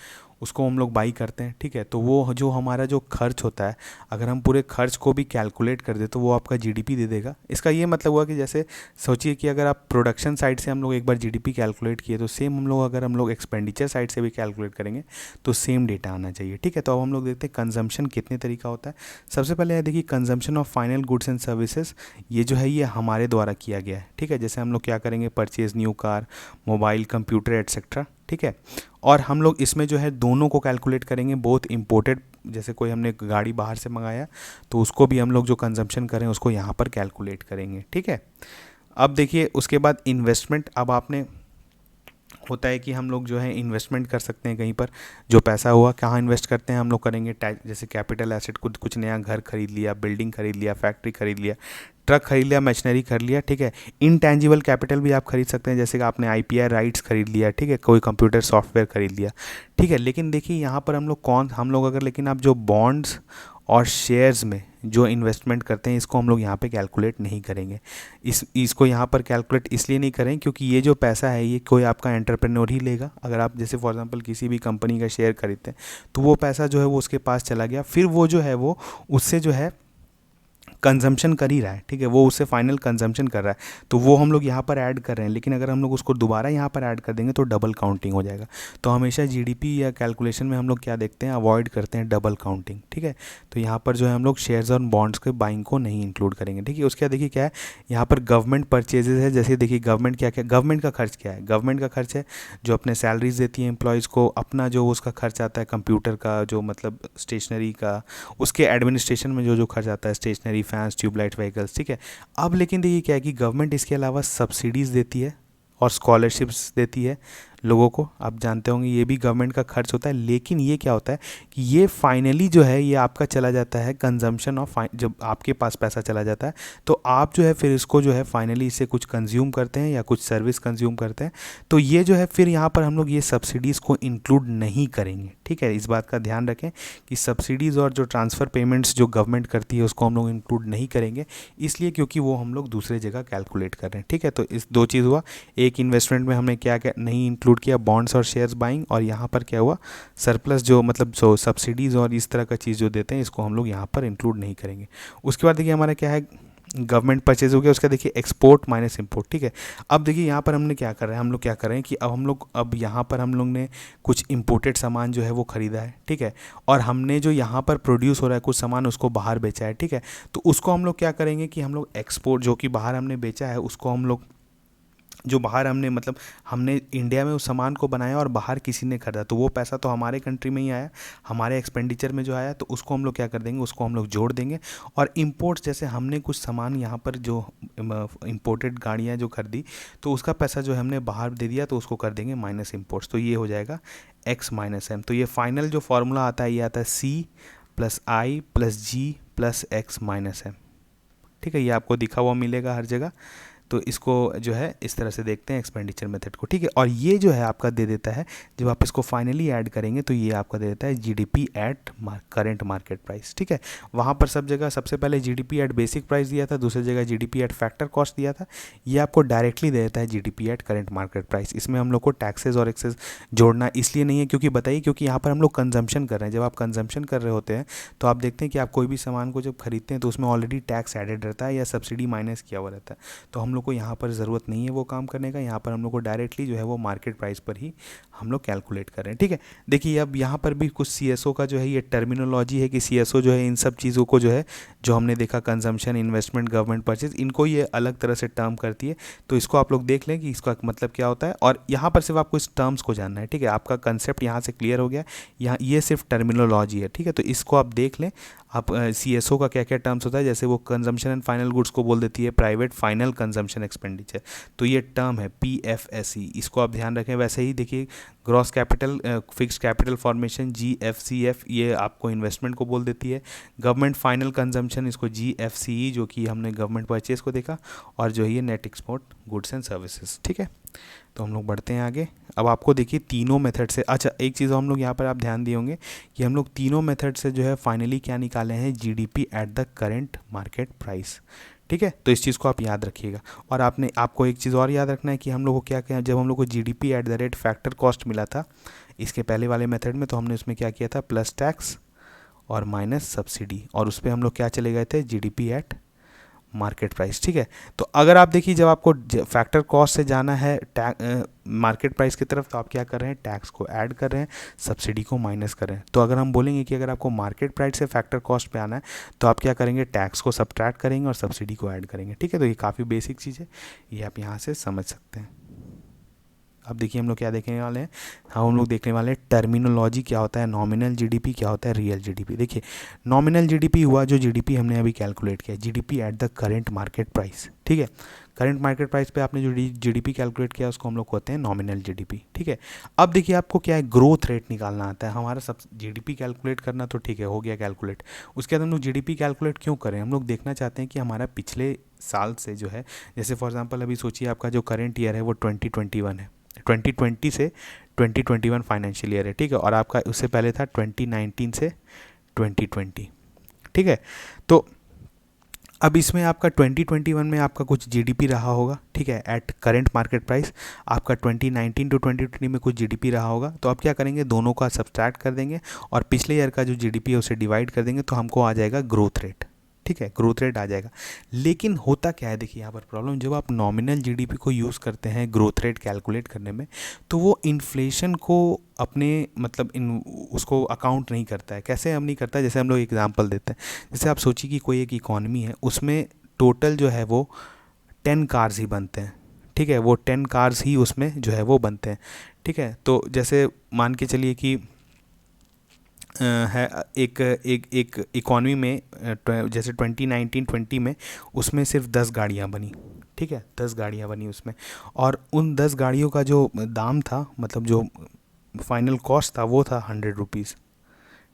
उसको हम लोग बाई करते हैं, ठीक है। तो वो जो हमारा जो खर्च होता है, अगर हम पूरे खर्च को भी कैलकुलेट कर दे तो वो आपका जीडीपी दे देगा। इसका ये मतलब हुआ कि जैसे सोचिए कि अगर आप प्रोडक्शन साइड से हम लोग एक बार जीडीपी कैलकुलेट किए तो सेम हम लोग अगर हम लोग एक्सपेंडिचर साइड से भी कैलकुलेट करेंगे तो सेम डेटा आना चाहिए, ठीक है। तो अब हम लोग देखते हैं कंजम्पशन कितने तरीका होता है। सबसे पहले है देखिए consumption of final goods and services, ये जो है ये हमारे द्वारा किया गया है, ठीक है। जैसे हम लोग क्या करेंगे, purchase new car, mobile, computer etcetera, ठीक है। और हम लोग इसमें जो है दोनों को कैलकुलेट करेंगे, बोथ इम्पोर्टेड, जैसे कोई हमने गाड़ी बाहर से मंगाया तो उसको भी हम लोग जो कंजम्पशन करें उसको यहाँ पर कैलकुलेट करेंगे, ठीक है। अब देखिए उसके बाद इन्वेस्टमेंट, अब आपने होता है कि हम लोग जो है इन्वेस्टमेंट कर सकते हैं कहीं पर, जो पैसा हुआ कहाँ इन्वेस्ट करते हैं हम लोग करेंगे, जैसे कैपिटल एसेट, कुछ नया घर खरीद लिया, बिल्डिंग खरीद लिया, फैक्ट्री खरीद लिया, ट्रक खरीद लिया, मशीनरी खरीद लिया, ठीक है। इनटैंजिबल कैपिटल भी आप खरीद सकते हैं, जैसे कि आपने आईपीआई राइट्स खरीद लिया, ठीक है, कोई कंप्यूटर सॉफ्टवेयर खरीद लिया, ठीक है। लेकिन देखिए यहाँ पर हम लोग अगर, लेकिन आप जो बॉन्ड्स और शेयर्स में जो इन्वेस्टमेंट करते हैं इसको हम लोग यहाँ पे कैलकुलेट नहीं करेंगे। इसको यहाँ पर कैलकुलेट इसलिए नहीं करें क्योंकि ये जो पैसा है ये कोई आपका एंटरप्रेन्योर ही लेगा। अगर आप जैसे फॉर एग्जांपल किसी भी कंपनी का शेयर खरीदते हैं तो वो पैसा जो है वो उसके पास चला गया, फिर वो जो है वो उससे जो है कंजम्पशन कर ही रहा है, ठीक है, वो उससे फाइनल कंजम्पशन कर रहा है, तो वो हम लोग यहाँ पर ऐड कर रहे हैं। लेकिन अगर हम लोग उसको दोबारा यहाँ पर ऐड कर देंगे तो डबल काउंटिंग हो जाएगा। तो हमेशा जीडीपी या कैलकुलेशन में हम लोग क्या देखते हैं, अवॉइड करते हैं डबल काउंटिंग, ठीक है। तो यहाँ पर जो है हम लोग शेयर्स और बॉन्ड्स के बाइंग को नहीं इंक्लूड करेंगे, ठीक है। उसके बाद देखिए क्या है, यहाँ पर गवर्नमेंट परचेजेज है, जैसे देखिए गवर्नमेंट क्या क्या, गवर्नमेंट का खर्च क्या है, गवर्नमेंट का खर्च है जो अपने सैलरीज देती है एम्प्लॉयज़ को, अपना जो उसका खर्च आता है कंप्यूटर का, जो मतलब स्टेशनरी का, उसके एडमिनिस्ट्रेशन में जो जो खर्च आता है, स्टेशनरी, फैंस, ट्यूबलाइट, व्हीकल्स, ठीक है। अब लेकिन देखिए क्या है कि गवर्नमेंट इसके अलावा सब्सिडीज़ देती है और स्कॉलरशिप्स देती है लोगों को, आप जानते होंगे ये भी गवर्नमेंट का खर्च होता है। लेकिन ये क्या होता है कि ये फाइनली जो है ये आपका चला जाता है कंजम्पशन ऑफ, जब आपके पास पैसा चला जाता है तो आप जो है फिर इसको जो है फाइनली इससे कुछ कंज्यूम करते हैं या कुछ सर्विस कंज्यूम करते हैं, तो ये जो है फिर यहाँ पर हम लोग ये सब्सिडीज़ को इंक्लूड नहीं करेंगे, ठीक है। इस बात का ध्यान रखें कि सब्सिडीज़ और जो ट्रांसफ़र पेमेंट्स जो गवर्नमेंट करती है उसको हम लोग इंक्लूड नहीं करेंगे, इसलिए क्योंकि वो हम लोग दूसरे जगह कैलकुलेट कर रहे हैं, ठीक है। तो इस दो चीज़ हुआ, एक इन्वेस्टमेंट में हमने क्या क्या नहीं इंक्लूड किया, बॉन्ड्स और शेयर्स बाइंग, और यहाँ पर क्या हुआ, सरप्लस जो मतलब जो सब्सिडीज़ और इस तरह का चीज़ जो देते हैं इसको हम लोग यहाँ पर इंक्लूड नहीं करेंगे। उसके बाद देखिए हमारा क्या है, गवर्नमेंट परचेज हो गया, उसका देखिए एक्सपोर्ट माइनस इंपोर्ट, ठीक है। अब देखिए यहाँ पर हमने क्या कर रहे हैं, हम लोग क्या कर रहे हैं कि अब यहाँ पर हम लोग ने कुछ इंपोर्टेड सामान जो है वो ख़रीदा है, ठीक है, और हमने जो यहाँ पर प्रोड्यूस हो रहा है कुछ सामान उसको बाहर बेचा है, ठीक है। तो उसको हम लोग क्या करेंगे कि हम लोग एक्सपोर्ट, जो कि बाहर हमने बेचा है उसको हम लोग, जो बाहर हमने मतलब हमने इंडिया में उस सामान को बनाया और बाहर किसी ने खरीदा, तो वो पैसा तो हमारे कंट्री में ही आया, हमारे एक्सपेंडिचर में जो आया, तो उसको हम लोग क्या कर देंगे, उसको हम लोग जोड़ देंगे। और इंपोर्ट्स, जैसे हमने कुछ सामान यहाँ पर जो इंपोर्टेड गाड़ियाँ जो खरीदी तो उसका पैसा जो है हमने बाहर दे दिया, तो उसको कर देंगे माइनस इंपोर्ट्स, तो ये हो जाएगा एक्स माइनस एम। तो ये फाइनल जो फार्मूला आता है ये आता है सी प्लस आई प्लस जी प्लस एक्स माइनस एम, ठीक है। ये आपको दिखा हुआ मिलेगा हर जगह। तो इसको जो है इस तरह से देखते हैं एक्सपेंडिचर मेथड को, ठीक है। और ये जो है आपका दे देता है, जब आप इसको फाइनली ऐड करेंगे तो ये आपका दे देता है GDP at current market price, ठीक है। वहाँ पर सब जगह सबसे पहले जीडीपी एट बेसिक प्राइस दिया था, दूसरी जगह जीडीपी एट फैक्टर कॉस्ट दिया था, ये आपको डायरेक्टली दे देता है GDP at current market price. इसमें हम लोग को टैक्सेस और एक्सेस जोड़ना इसलिए नहीं है क्योंकि बताइए, क्योंकि यहाँ पर हम लोग कंजम्पशन कर रहे हैं। जब आप कंजम्पशन कर रहे होते हैं तो आप देखते हैं कि आप कोई भी सामान को जब खरीदते हैं तो उसमें ऑलरेडी टैक्स एडेड रहता है या सब्सिडी माइनस किया हुआ रहता है, तो हम लोग को यहाँ पर ज़रूरत नहीं है वो काम करने का। यहाँ पर हम लोग को डायरेक्टली जो है वो मार्केट प्राइस पर ही हम लोग कैलकुलेट कर रहे हैं, ठीक है। देखिए अब यहाँ पर भी कुछ सीएसओ का जो है ये टर्मिनोलॉजी है कि सीएसओ जो है इन सब चीज़ों को जो है, जो हमने देखा कंजम्पशन, इन्वेस्टमेंट, गवर्नमेंट परचेज, इनको ये अलग तरह से टर्म करती है। तो इसको आप लोग देख लें कि इसका मतलब क्या होता है, और यहाँ पर सिर्फ आपको इस टर्म्स को जानना है, ठीक है। आपका कंसेप्ट यहाँ से क्लियर हो गया, यहाँ ये सिर्फ टर्मिनोलॉजी है, ठीक है। तो इसको आप देख लें, आप सीएसओ का क्या क्या टर्म्स होता है, जैसे वो कंजम्पशन एंड फाइनल गुड्स को बोल देती है प्राइवेट फाइनल कंजम्पशन एक्सपेंडिचर, तो ये टर्म है पीएफएसई, इसको आप ध्यान रखें। वैसे ही देखिए gross capital, fix capital formation GFCF, ये आपको इन्वेस्टमेंट को बोल देती है। गवर्नमेंट फाइनल कंजम्पशन, इसको जीएफसीई, जो कि हमने गवर्नमेंट परचेज को देखा, और जो है ये net export goods and services, ठीक है। तो हम लोग बढ़ते हैं आगे। अब आपको देखिए तीनों मेथड से, अच्छा एक चीज़ हम लोग यहाँ पर आप ध्यान दिए होंगे कि हम लोग तीनों मेथड से जो है फाइनली क्या निकाले हैं, GDP at the current market price, ठीक है। तो इस चीज़ को आप याद रखिएगा। और आपको एक चीज़ और याद रखना है कि हम लोग को क्या किया, जब हम लोग को GDP at the rate factor cost मिला था इसके पहले वाले मेथड में, तो हमने उसमें क्या किया था, प्लस टैक्स और माइनस सब्सिडी, और उस पर हम लोग क्या चले गए थे, जीडीपी एट मार्केट प्राइस, ठीक है। तो अगर आप देखिए जब आपको फैक्टर कॉस्ट से जाना है मार्केट प्राइस की तरफ, तो आप क्या कर रहे हैं, टैक्स को ऐड कर रहे हैं, सब्सिडी को माइनस कर रहे हैं। तो अगर हम बोलेंगे कि अगर आपको मार्केट प्राइस से फैक्टर कॉस्ट पे आना है तो आप क्या करेंगे, टैक्स को सब्ट्रैक्ट करेंगे और सब्सिडी को ऐड करेंगे, ठीक है। तो ये काफ़ी बेसिक चीज़ है, ये आप यहाँ से समझ सकते हैं। अब देखिए हम लोग क्या देखने वाले हैं, हम लोग देखने वाले हैं टर्मिनोलॉजी क्या होता है, नॉमिनल जीडीपी क्या होता है, रियल जीडीपी। देखिए नॉमिनल जीडीपी हुआ जो जीडीपी हमने अभी कैलकुलेट किया, GDP at the current market price, ठीक है। करंट मार्केट प्राइस पे आपने जो जीडीपी कैलकुलेट किया उसको हम लोग कहते हैं नॉमिनल जीडीपी, ठीक है। अब देखिए आपको क्या है, ग्रोथ रेट निकालना आता है। हमारा सब जीडीपी कैलकुलेट करना तो ठीक है, हो गया कैलकुलेट, उसके बाद हम लोग जीडीपी कैलकुलेट क्यों करें, हम लोग देखना चाहते हैं कि हमारा पिछले साल से जो है, जैसे फॉर एग्जांपल अभी सोचिए आपका जो करंट ईयर है वो 2021 है, 2020 से 2021 फाइनेंशियल ईयर है, ठीक है। और आपका उससे पहले था 2019 से 2020, ठीक है। तो अब इसमें आपका 2021 में आपका कुछ जीडीपी रहा होगा, ठीक है, एट करेंट मार्केट प्राइस। आपका 2019 टू 2020 में कुछ जीडीपी रहा होगा, तो आप क्या करेंगे, दोनों का सब्ट्रैक्ट कर देंगे और पिछले ईयर का जो जीडीपी है उसे डिवाइड कर देंगे, तो हमको आ जाएगा ग्रोथ रेट, ठीक है, ग्रोथ रेट आ जाएगा। लेकिन होता क्या है, देखिए यहाँ पर प्रॉब्लम, जब आप नॉमिनल जीडीपी को यूज़ करते हैं ग्रोथ रेट कैलकुलेट करने में, तो वो इन्फ्लेशन को अपने मतलब उसको अकाउंट नहीं करता है। कैसे हम नहीं करता है, जैसे हम लोग एग्जांपल देते हैं, जैसे आप सोचिए कि कोई एक इकॉनमी है, उसमें टोटल जो है वो 10 कार्स ही बनते हैं, ठीक है, वो 10 कार्स ही उसमें जो है वो बनते हैं, ठीक है। तो जैसे मान के चलिए कि है एक एक एक इकॉनमी में जैसे 2019-20 में उसमें सिर्फ 10 गाड़ियाँ बनी, ठीक है, 10 गाड़ियाँ बनी उसमें, और उन 10 गाड़ियों का जो दाम था, मतलब जो फाइनल कॉस्ट था वो था 100 रुपीज़,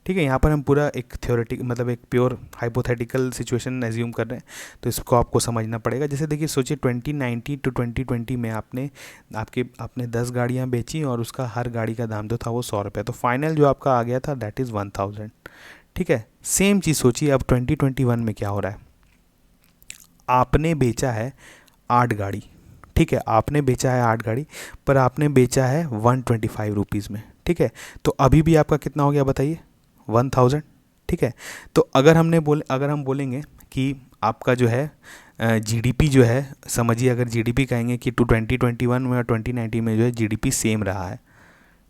ठीक है। यहाँ पर हम पूरा एक थ्योरेटिक मतलब एक प्योर हाइपोथेटिकल सिचुएशन एज्यूम कर रहे हैं, तो इसको आपको समझना पड़ेगा। जैसे देखिए सोचिए 2019 टू 2020 में आपने 10 गाड़ियाँ बेची और उसका हर गाड़ी का दाम जो था वो 100 रुपये, तो फाइनल जो आपका आ गया था दैट इज़ 1000, ठीक है। सेम चीज़ सोचिए अब 2021 में क्या हो रहा है, आपने बेचा है 8 गाड़ी, ठीक है, आपने बेचा है 8 गाड़ी, पर आपने बेचा है 125 रुपीज़ में, ठीक है। तो अभी भी आपका कितना हो गया बताइए, 1000, ठीक है। तो अगर हम बोलेंगे कि आपका जो है जीडीपी जो है, समझिए अगर जीडीपी कहेंगे कि 2021 में और 2019 में जो है जीडीपी सेम रहा है,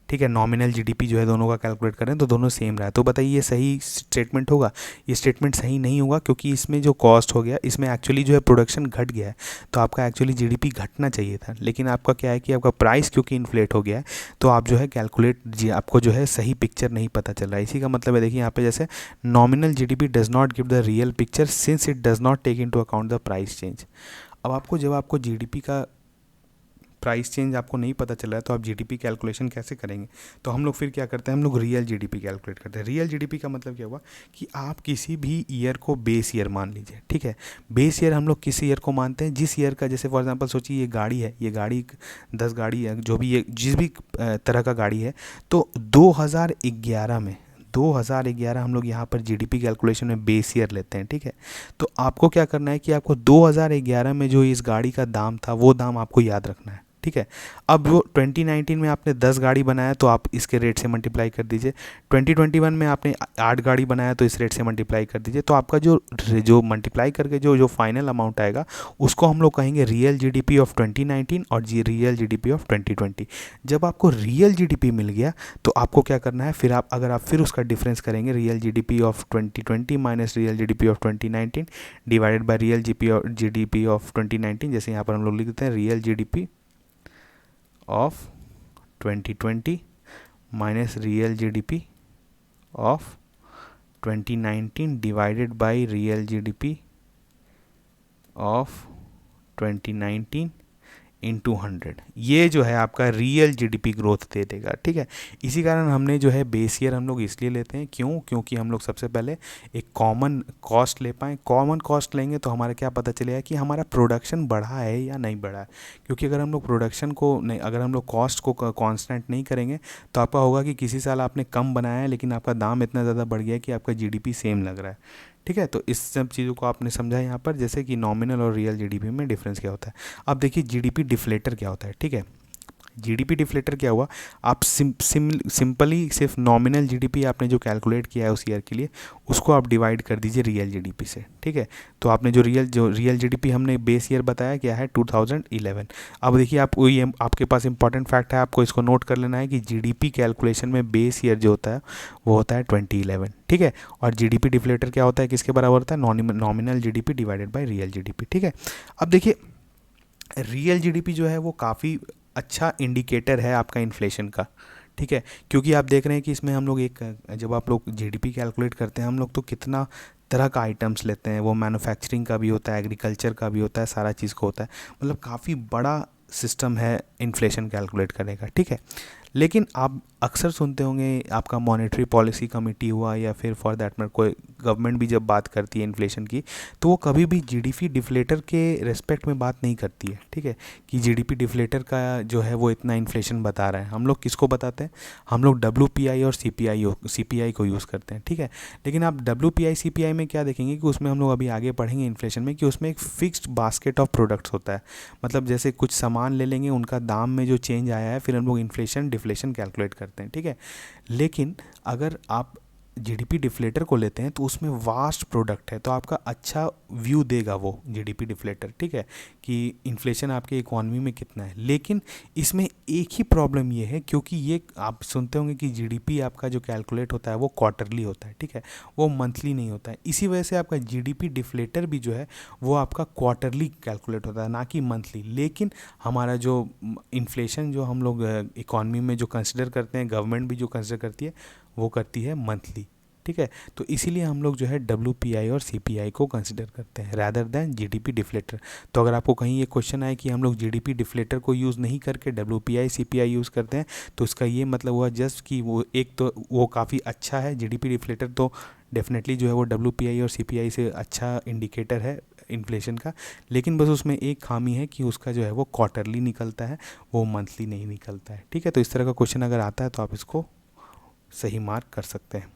ठीक है, नॉमिनल जीडीपी जो है दोनों का कैलकुलेट करें तो दोनों सेम रहा है, तो बताइए ये सही स्टेटमेंट होगा, ये स्टेटमेंट सही नहीं होगा, क्योंकि इसमें जो कॉस्ट हो गया, इसमें एक्चुअली जो है प्रोडक्शन घट गया है, तो आपका एक्चुअली जीडीपी घटना चाहिए था, लेकिन आपका क्या है कि आपका प्राइस क्योंकि इन्फ्लेट हो गया है, तो आप जो है आपको जो है सही पिक्चर नहीं पता चल रहा है। इसी का मतलब है, देखिए यहाँ पे जैसे nominal GDP does not give the real picture since it does not take into account the price change. अब आपको जब आपको जीडीपी का प्राइस चेंज आपको नहीं पता चल रहा है तो आप जीडीपी कैलकुलेशन कैसे करेंगे? तो हम लोग फिर क्या करते हैं, हम लोग रियल जीडीपी कैलकुलेट करते हैं। रियल जीडीपी का मतलब क्या हुआ कि आप किसी भी ईयर को बेस ईयर मान लीजिए, ठीक है। बेस ईयर हम लोग किस ईयर को मानते हैं? जिस ईयर का, जैसे फॉर एग्जांपल सोचिए ये गाड़ी है, ये गाड़ी 10 गाड़ी है, जो भी ये जिस भी तरह का गाड़ी है, तो 2011 हम लोग यहाँ पर जीडीपी कैलकुलेशन में बेस ईयर लेते हैं, ठीक है। तो आपको क्या करना है कि आपको 2011 में जो इस गाड़ी का दाम था वो दाम आपको याद रखना है, ठीक है। अब वो 2019 में आपने 10 गाड़ी बनाया तो आप इसके रेट से मल्टीप्लाई कर दीजिए। 2021 में आपने 8 गाड़ी बनाया तो इस रेट से मल्टीप्लाई कर दीजिए। तो आपका जो जो मल्टीप्लाई करके जो जो फाइनल अमाउंट आएगा उसको हम लोग कहेंगे रियल जीडीपी ऑफ 2019 और रियल जीडीपी ऑफ 2020। जब आपको रियल जीडीपी मिल गया तो आपको क्या करना है, फिर आप अगर आप फिर उसका डिफरेंस करेंगे, real GDP of 2020 minus real GDP of 2019 divided by real GDP of 2019। जैसे यहाँ पर हम लोग लिख देते हैं real GDP of 2020 minus real GDP of 2019 divided by real GDP of 2019 into 100। ये जो है आपका रियल जीडीपी ग्रोथ दे देगा, ठीक है। इसी कारण हमने जो है बेस ईयर हम लोग इसलिए लेते हैं, क्योंकि हम लोग सबसे पहले एक कॉमन कॉस्ट ले पाएँ। कॉमन कॉस्ट लेंगे तो हमारा क्या पता चलेगा कि हमारा प्रोडक्शन बढ़ा है या नहीं बढ़ा है। क्योंकि अगर हम लोग प्रोडक्शन को नहीं, अगर हम लोग कॉस्ट को कांस्टेंट नहीं करेंगे तो आपका होगा कि किसी साल आपने कम बनाया है लेकिन आपका दाम इतना ज़्यादा बढ़ गया है कि आपका जीडीपी सेम लग रहा है, ठीक है। तो इस सब चीज़ों को आपने समझा यहाँ पर, जैसे कि नॉमिनल और रियल जीडीपी में डिफरेंस क्या होता है। अब देखिए जीडीपी डिफ्लेटर क्या होता है, ठीक है। जीडीपी डिफ्लेटर क्या हुआ, आप सिंपली सिर्फ नॉमिनल जीडीपी आपने जो कैलकुलेट किया है उस ईयर के लिए उसको आप डिवाइड कर दीजिए रियल जीडीपी से, ठीक है। तो आपने जो रियल जीडीपी हमने बेस ईयर बताया क्या है 2011। अब देखिए आप ये आपके पास इंपॉर्टेंट फैक्ट है, आपको इसको नोट कर लेना है कि जीडीपी कैलकुलेशन में बेस ईयर जो होता है वो होता है 2011, ठीक है। और जीडीपी डिफ्लेटर क्या होता है, किसके बराबर होता है, nominal GDP divided by real GDP, ठीक है। अब देखिए रियल जीडीपी जो है वो काफ़ी अच्छा इंडिकेटर है आपका इन्फ्लेशन का, ठीक है। क्योंकि आप देख रहे हैं कि इसमें हम लोग जब आप लोग जीडीपी कैलकुलेट करते हैं हम लोग तो कितना तरह का आइटम्स लेते हैं, वो मैन्युफैक्चरिंग का भी होता है, एग्रीकल्चर का भी होता है, सारा चीज़ का होता है। मतलब काफ़ी बड़ा सिस्टम है इन्फ्लेशन कैलकुलेट करने का, ठीक है। लेकिन आप अक्सर सुनते होंगे, आपका मॉनेटरी पॉलिसी कमेटी हुआ या फिर फॉर दैट मैटर कोई गवर्नमेंट भी जब बात करती है इन्फ्लेशन की तो वो कभी भी जीडीपी डिफ्लेटर के रेस्पेक्ट में बात नहीं करती है, ठीक है। कि जीडीपी डिफ्लेटर का जो है वो इतना इन्फ्लेशन बता रहा है। हम लोग किसको बताते हैं, हम लोग डब्ल्यूपीआई और सीपीआई को यूज़ करते हैं, ठीक है। लेकिन आप डब्ल्यूपीआई सीपीआई में क्या देखेंगे कि उसमें हम लोग अभी आगे पढ़ेंगे इन्फ्लेशन में कि उसमें एक फिक्स्ड बास्केट ऑफ प्रोडक्ट्स होता है। मतलब जैसे कुछ सामान ले लेंगे, उनका दाम में जो चेंज आया है फिर हम लोग इन्फ्लेशन डिफ्लेशन कैलकुलेट करते हैं, ठीक है। लेकिन अगर आप जीडीपी डिफ्लेटर को लेते हैं तो उसमें वास्ट प्रोडक्ट है तो आपका अच्छा व्यू देगा वो जीडीपी डिफ्लेटर, ठीक है, कि इन्फ्लेशन आपके इकोनॉमी में कितना है। लेकिन इसमें एक ही प्रॉब्लम ये है, क्योंकि ये आप सुनते होंगे कि जीडीपी आपका जो कैलकुलेट होता है वो क्वार्टरली होता है, ठीक है, वो मंथली नहीं होता है। इसी वजह से आपका जीडीपी डिफ्लेटर भी जो है वो आपका क्वार्टरली कैलकुलेट होता है, ना कि मंथली। लेकिन हमारा जो इन्फ्लेशन जो हम लोग इकोनॉमी में जो कंसिडर करते हैं, गवर्नमेंट भी जो कंसिडर करती है वो करती है मंथली, ठीक है। तो इसीलिए हम लोग जो है डब्ल्यूपीआई और सीपीआई को कंसिडर करते हैं रादर देन जीडीपी डिफ्लेटर। तो अगर आपको कहीं ये क्वेश्चन आए कि हम लोग जीडीपी डिफ्लेटर को यूज़ नहीं करके डब्ल्यूपीआई सीपीआई यूज़ करते हैं तो इसका ये मतलब हुआ जस्ट कि वो एक तो वो काफ़ी अच्छा है, जीडीपी डिफ्लेटर तो डेफिनेटली जो है वो डब्ल्यूपीआई और सीपीआई से अच्छा इंडिकेटर है इन्फ्लेशन का। लेकिन बस उसमें एक खामी है कि उसका जो है वो क्वार्टरली निकलता है, वो मंथली नहीं निकलता है, ठीक है। तो इस तरह का क्वेश्चन अगर आता है तो आप इसको सही मार्क कर सकते हैं।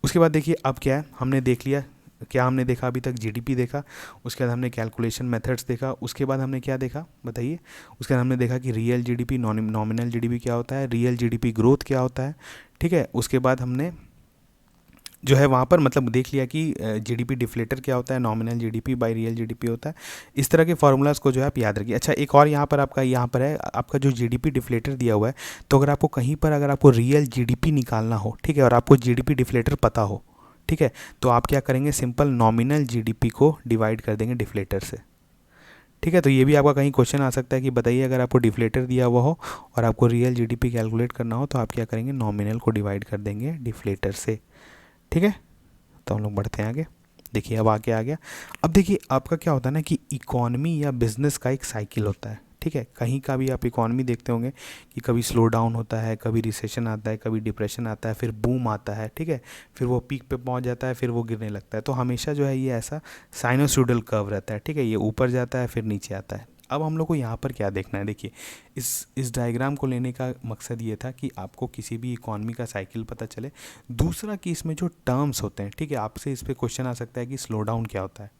उसके बाद देखिए अब क्या है, हमने देख लिया, क्या हमने देखा अभी तक, जीडीपी देखा, उसके बाद हमने कैलकुलेशन मेथड्स देखा, उसके बाद हमने क्या देखा बताइए। उसके बाद हमने देखा कि रियल जीडीपी नॉमिनल जीडीपी क्या होता है, रियल जीडीपी ग्रोथ क्या होता है, ठीक है। उसके बाद हमने जो है वहाँ पर मतलब देख लिया कि जीडीपी डिफ्लेटर क्या होता है, nominal GDP by real GDP होता है। इस तरह के फार्मूलाज को जो है आप याद रखिए। अच्छा एक और यहाँ पर है आपका जो जीडीपी डिफ्लेटर दिया हुआ है, तो अगर आपको कहीं पर अगर आपको रियल जीडीपी निकालना हो, ठीक है, और आपको जीडीपी डिफ्लेटर पता हो, ठीक है, तो आप क्या करेंगे, सिंपल नॉमिनल जीडीपी को डिवाइड कर देंगे डिफ्लेटर से, ठीक है। तो ये भी आपका कहीं क्वेश्चन आ सकता है कि बताइए अगर आपको डिफ्लेटर दिया हुआ हो और आपको रियल जीडीपी कैलकुलेट करना हो तो आप क्या करेंगे, नॉमिनल को डिवाइड कर देंगे डिफ्लेटर से, ठीक है। तो हम लोग बढ़ते हैं आगे। देखिए अब आगे आ गया। अब देखिए आपका क्या होता है ना कि इकोनॉमी या बिजनेस का एक साइकिल होता है, ठीक है। कहीं का भी आप इकॉनमी देखते होंगे कि कभी स्लो डाउन होता है, कभी रिसेशन आता है, कभी डिप्रेशन आता है, फिर बूम आता है, ठीक है, फिर वो पीक पे पहुंच जाता है, फिर वो गिरने लगता है। तो हमेशा जो है ये ऐसा साइनोसॉइडल कर्व रहता है, ठीक है, ये ऊपर जाता है फिर नीचे आता है। अब हम लोग को यहाँ पर क्या देखना है, देखिए इस डायग्राम को लेने का मकसद ये था कि आपको किसी भी इकॉनमी का साइकिल पता चले, दूसरा कि इसमें जो टर्म्स होते हैं, ठीक है, आपसे इस पर क्वेश्चन आ सकता है कि स्लो डाउन क्या होता है,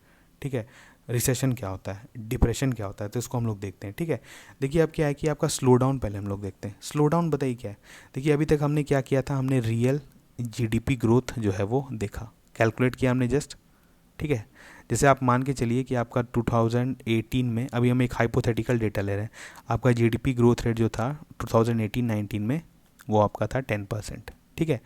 ठीक है, रिसेशन क्या होता है, डिप्रेशन क्या होता है, तो इसको हम लोग देखते हैं, ठीक है। देखिए अब क्या है कि आपका स्लो डाउन पहले हम लोग देखते हैं। स्लो डाउन बताइए क्या है। देखिए अभी तक हमने क्या किया था, हमने रियल जीडीपी ग्रोथ जो है वो देखा, कैलकुलेट किया हमने जस्ट, ठीक है। जैसे आप मान के चलिए कि आपका 2018 में, अभी हम एक हाइपोथेटिकल डेटा ले रहे हैं, आपका जीडीपी ग्रोथ रेट जो था 2018-19 में वो आपका था 10%, ठीक है।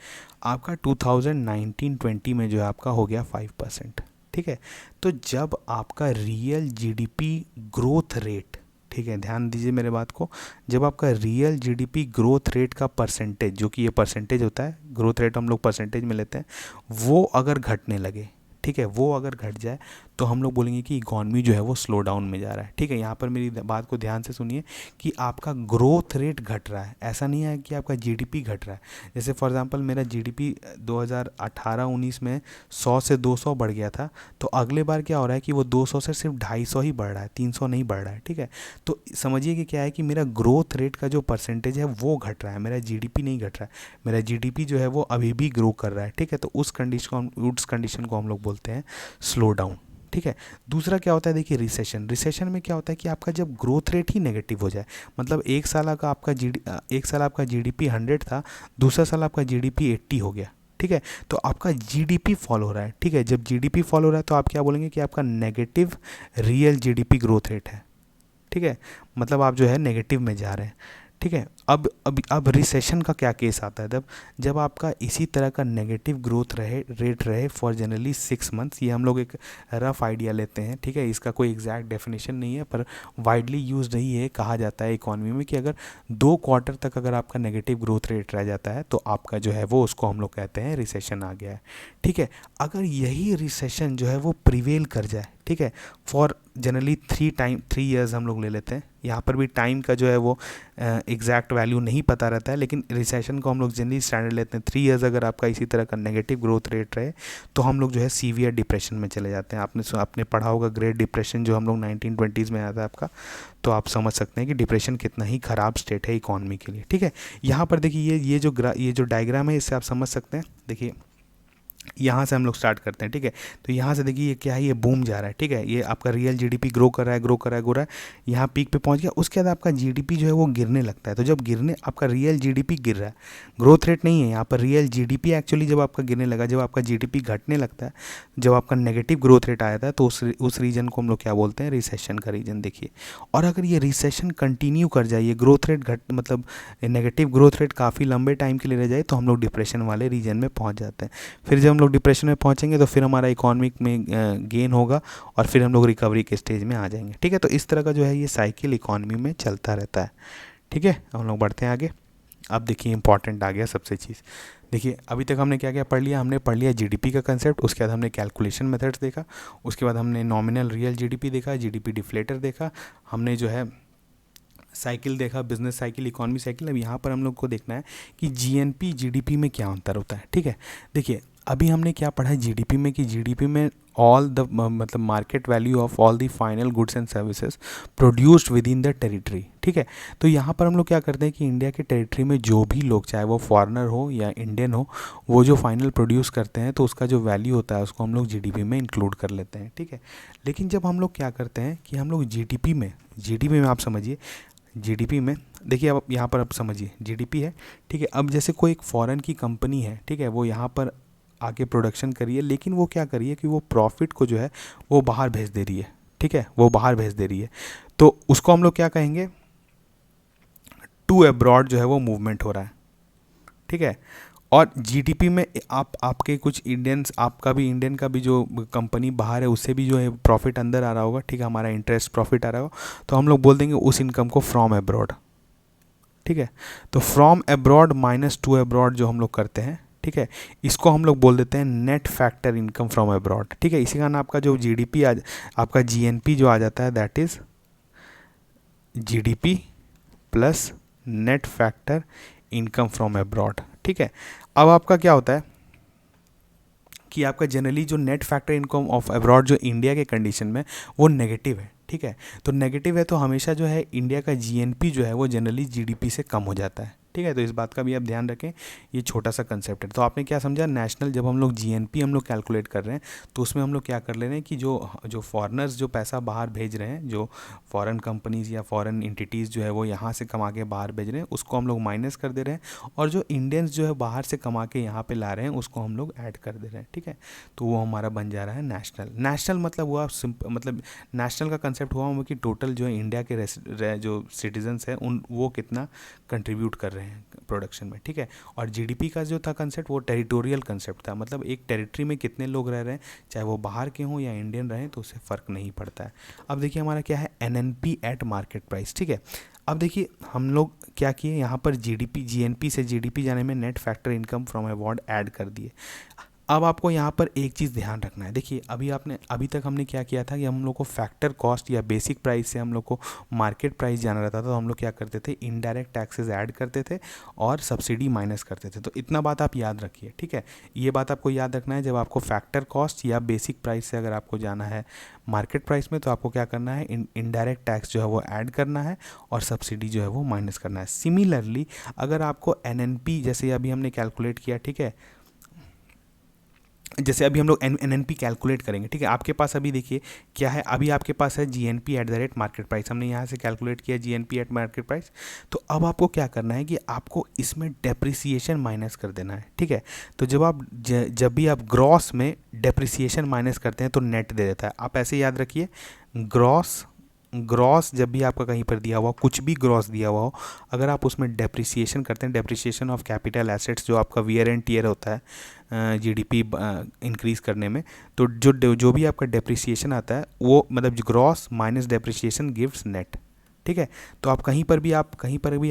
आपका 2019-20 में जो है आपका हो गया 5%, ठीक है। तो जब आपका रियल जीडीपी ग्रोथ रेट, ठीक है, ध्यान दीजिए मेरे बात को, जब आपका रियल जीडीपी ग्रोथ रेट का परसेंटेज, जो कि ये परसेंटेज होता है, ग्रोथ रेट हम लोग परसेंटेज में लेते हैं, वो अगर घटने लगे, ठीक है, वो अगर घट जाए तो हम लोग बोलेंगे कि इकॉनमी जो है वो स्लो डाउन में जा रहा है, ठीक है। यहाँ पर मेरी बात को ध्यान से सुनिए कि आपका ग्रोथ रेट घट रहा है, ऐसा नहीं है कि आपका जीडीपी घट रहा है। जैसे फॉर एग्जांपल मेरा जीडीपी 2018-19 में 100 से 200 बढ़ गया था, तो अगले बार क्या हो रहा है कि वो 200 से सिर्फ 250 ही बढ़ रहा है, 300 नहीं बढ़ रहा है, ठीक है। तो समझिए कि क्या है कि मेरा ग्रोथ रेट का जो परसेंटेज है वो घट रहा है, मेरा जीडीपी नहीं घट रहा है, मेरा जीडीपी जो है वो अभी भी ग्रो कर रहा है, ठीक है। तो उस कंडीशन को हम लोग बोलते हैं स्लो डाउन, ठीक है। दूसरा क्या होता है, देखिए रिसेशन में क्या होता है कि आपका जब ग्रोथ रेट ही नेगेटिव हो जाए, मतलब एक साल आपका जीडीपी 100 था, दूसरा साल आपका जीडीपी 80 हो गया, ठीक है, तो आपका जीडीपी फॉल हो रहा है, ठीक है। जब जीडीपी फॉल हो रहा है तो आप क्या बोलेंगे कि आपका negative real GDP growth rate है, ठीक है, मतलब आप जो है नेगेटिव में जा रहे हैं, ठीक है। अब रिसेशन का क्या केस आता है, जब आपका इसी तरह का नेगेटिव ग्रोथ रेट रहे फॉर जनरली 6 मंथ्स, ये हम लोग एक रफ आइडिया लेते हैं, ठीक है, इसका कोई एग्जैक्ट डेफिनेशन नहीं है, पर वाइडली यूज नहीं है, कहा जाता है इकोनॉमी में कि अगर 2 क्वार्टर तक अगर आपका नेगेटिव ग्रोथ रेट रह जाता है तो आपका जो है वो, उसको हम लोग कहते हैं रिसेशन आ गया है, ठीक है। अगर यही रिसेशन जो है वो प्रिवेल कर जाए, ठीक है, फॉर जनरली 3 ईयर्स हम लोग ले लेते हैं, यहाँ पर भी टाइम का जो है वो एग्जैक्ट वैल्यू नहीं पता रहता है, लेकिन रिसेशन को हम लोग जनरली स्टैंडर्ड लेते हैं। 3 ईयर्स अगर आपका इसी तरह का नेगेटिव ग्रोथ रेट रहे तो हम लोग जो है सीवियर डिप्रेशन में चले जाते हैं। आपने पढ़ा होगा ग्रेट डिप्रेशन जो हम लोग 1920s में आया था आपका, तो आप समझ सकते हैं कि डिप्रेशन कितना ही ख़राब स्टेट है इकॉनमी के लिए, ठीक है। यहाँ पर देखिए ये जो डायग्राम है इससे आप समझ सकते हैं। देखिए यहाँ से हम लोग स्टार्ट करते हैं, ठीक है। तो यहाँ से देखिए ये क्या है, ये बूम जा रहा है, ठीक है, ये आपका रियल जीडीपी ग्रो कर रहा है, यहाँ पीक पे पहुँच गया, उसके बाद आपका जीडीपी जो है वो गिरने लगता है। तो जब आपका रियल जीडीपी गिर रहा है, ग्रोथ रेट नहीं है यहाँ पर, रियल जीडीपी एक्चुअली जब आपका गिरने लगा, जब आपका जीडीपी घटने लगता है, जब आपका नेगेटिव ग्रोथ रेट आया था, तो उस रीजन को हम लोग क्या बोलते हैं, रिसेशन का रीजन, देखिए। और अगर ये रिसेशन कंटिन्यू कर जाए, ये ग्रोथ रेट मतलब नेगेटिव ग्रोथ रेट काफ़ी लंबे टाइम के लिए रह जाए, तो हम लोग डिप्रेशन वाले रीजन में पहुँच जाते हैं। फिर जब हम लोग डिप्रेशन में पहुंचेंगे तो फिर हमारा इकोनॉमिक में गेन होगा और फिर हम लोग रिकवरी के स्टेज में आ जाएंगे, ठीक है। तो इस तरह का जो है ये साइकिल इकोनॉमी में चलता रहता है, ठीक है। हम लोग बढ़ते हैं आगे। अब देखिए इंपॉर्टेंट आ गया सबसे चीज़, देखिए अभी तक हमने क्या क्या पढ़ लिया, हमने पढ़ लिया जीडीपी का कंसेप्ट, उसके बाद हमने कैलकुलेशन मेथड्स देखा, उसके बाद हमने नॉमिनल रियल जीडीपी देखा, जीडीपी डिफ्लेटर देखा, हमने जो है साइकिल देखा, बिजनेस साइकिल, इकोनॉमी साइकिल। अब यहाँ पर हम लोग को देखना है कि जीएनपी जीडीपी में क्या अंतर होता है, ठीक है। देखिए अभी हमने क्या पढ़ा है जीडीपी में, कि जीडीपी में ऑल द मतलब market value of all the final goods and services produced with in the territory, ठीक है। तो यहाँ पर हम लोग क्या करते हैं कि इंडिया के टेरिटरी में जो भी लोग, चाहे वो फॉरेनर हो या इंडियन हो, वो जो फाइनल प्रोड्यूस करते हैं तो उसका जो वैल्यू होता है उसको हम लोग जीडीपी में इंक्लूड कर लेते हैं, ठीक है। लेकिन जब हम लोग क्या करते हैं कि हम लोग जीडीपी में आप समझिए, जीडीपी में देखिए, अब यहाँ पर आप समझिए जीडीपी है, ठीक है। अब जैसे कोई एक फॉरेन की कंपनी है, ठीक है, वो यहाँ पर आके प्रोडक्शन करिए, लेकिन वो क्या करिए कि वो प्रॉफिट को जो है वो बाहर भेज दे रही है, ठीक है, वो बाहर भेज दे रही है, तो उसको हम लोग क्या कहेंगे, टू अब्रॉड जो है वो मूवमेंट हो रहा है, ठीक है। और जीडीपी में आपके कुछ इंडियंस, आपका भी इंडियन का भी जो कंपनी बाहर है उससे भी जो है प्रॉफिट अंदर आ रहा होगा, ठीक है, हमारा इंटरेस्ट प्रॉफिट आ रहा होगा, तो हम लोग बोल देंगे उस इनकम को फ्रॉम अब्रॉड, ठीक है। तो from abroad minus two abroad जो हम लोग करते हैं, ठीक है, इसको हम लोग बोल देते हैं net factor income from abroad, ठीक है। इसी कारण आपका जो जीडीपी आपका जीएनपी जो आ जाता है, that is GDP plus net factor income from abroad. ठीक है, अब आपका क्या होता है कि आपका जनरली जो net factor income of abroad जो इंडिया के कंडीशन में वो नेगेटिव है। ठीक है, तो नेगेटिव है तो हमेशा जो है इंडिया का जीएनपी जो है वो जनरली जीडीपी से कम हो जाता है। ठीक है, तो इस बात का भी आप ध्यान रखें, ये छोटा सा कंसेप्ट है। तो आपने क्या समझा, नेशनल जब हम लोग जीएनपी हम लोग कैलकुलेट कर रहे हैं तो उसमें हम लोग क्या कर ले रहे हैं कि जो जो फॉरेनर्स जो पैसा बाहर भेज रहे हैं, जो फॉरेन कंपनीज या फॉरेन इंटिटीज़ जो है वो यहाँ से कमा के बाहर भेज रहे हैं, उसको हम लोग माइनस कर दे रहे हैं, और जो इंडियंस जो है बाहर से कमा के यहाँ पे ला रहे हैं उसको हम लोग ऐड कर दे रहे हैं। ठीक है, तो वो हमारा बन जा रहा है नेशनल। नेशनल मतलब हुआ मतलब नेशनल का कंसेप्ट हुआ कि टोटल जो है इंडिया के जो सिटीजन्स हैं उन वो कितना कंट्रीब्यूट कर रहे हैं प्रोडक्शन में। ठीक है, और जीडीपी का जो था कंसेप्ट वो टेरिटोरियल कंसेप्ट था, मतलब एक टेरिटरी में कितने लोग रह रहे हैं, चाहे वो बाहर के हों या इंडियन रहें तो उससे फ़र्क नहीं पड़ता है। अब देखिए हमारा क्या है, एनएनपी एट मार्केट प्राइस। ठीक है, अब देखिए हम लोग क्या किए, यहाँ पर जीडीपी जीएनपी से जीडीपी जाने में net factor income from abroad add कर दिए। अब आपको यहाँ पर एक चीज़ ध्यान रखना है, देखिए अभी तक हमने क्या किया था कि हम लोग को फैक्टर कॉस्ट या बेसिक प्राइस से हम लोग को मार्केट प्राइस जाना रहता था, तो हम लोग क्या करते थे, इनडायरेक्ट टैक्सेस ऐड करते थे और सब्सिडी माइनस करते थे। तो इतना बात आप याद रखिए। ठीक है, ये बात आपको याद रखना है, जब आपको फैक्टर कॉस्ट या बेसिक प्राइस से अगर आपको जाना है मार्केट प्राइस में तो आपको क्या करना है, इनडायरेक्ट टैक्स जो है वो ऐड करना है और सब्सिडी जो है वो माइनस करना है। सिमिलरली अगर आपको एनएनपी जैसे अभी हमने कैलकुलेट किया, ठीक है, जैसे अभी हम लोग एनएनपी कैलकुलेट करेंगे। ठीक है, आपके पास अभी देखिए क्या है, अभी आपके पास है GNP at the rate market price, हमने यहाँ से कैलकुलेट किया जीएनपी एट मार्केट प्राइस। तो अब आपको क्या करना है कि आपको इसमें डेप्रिसिएशन माइनस कर देना है। ठीक है, तो जब भी आप ग्रॉस में डेप्रिसिएशन माइनस करते हैं तो नेट दे देता है। आप ऐसे याद रखिए, ग्रॉस जब भी आपका कहीं पर दिया हुआ कुछ भी ग्रॉस दिया हुआ हो, अगर आप उसमें डेप्रिसिएशन करते हैं, डेप्रिसिएशन ऑफ कैपिटल एसेट्स जो आपका वियर एंड टियर होता है जीडीपी इंक्रीज़ करने में, तो जो भी आपका डेप्रिसिएशन आता है वो मतलब gross minus depreciation gives net. ठीक है, तो आप कहीं पर भी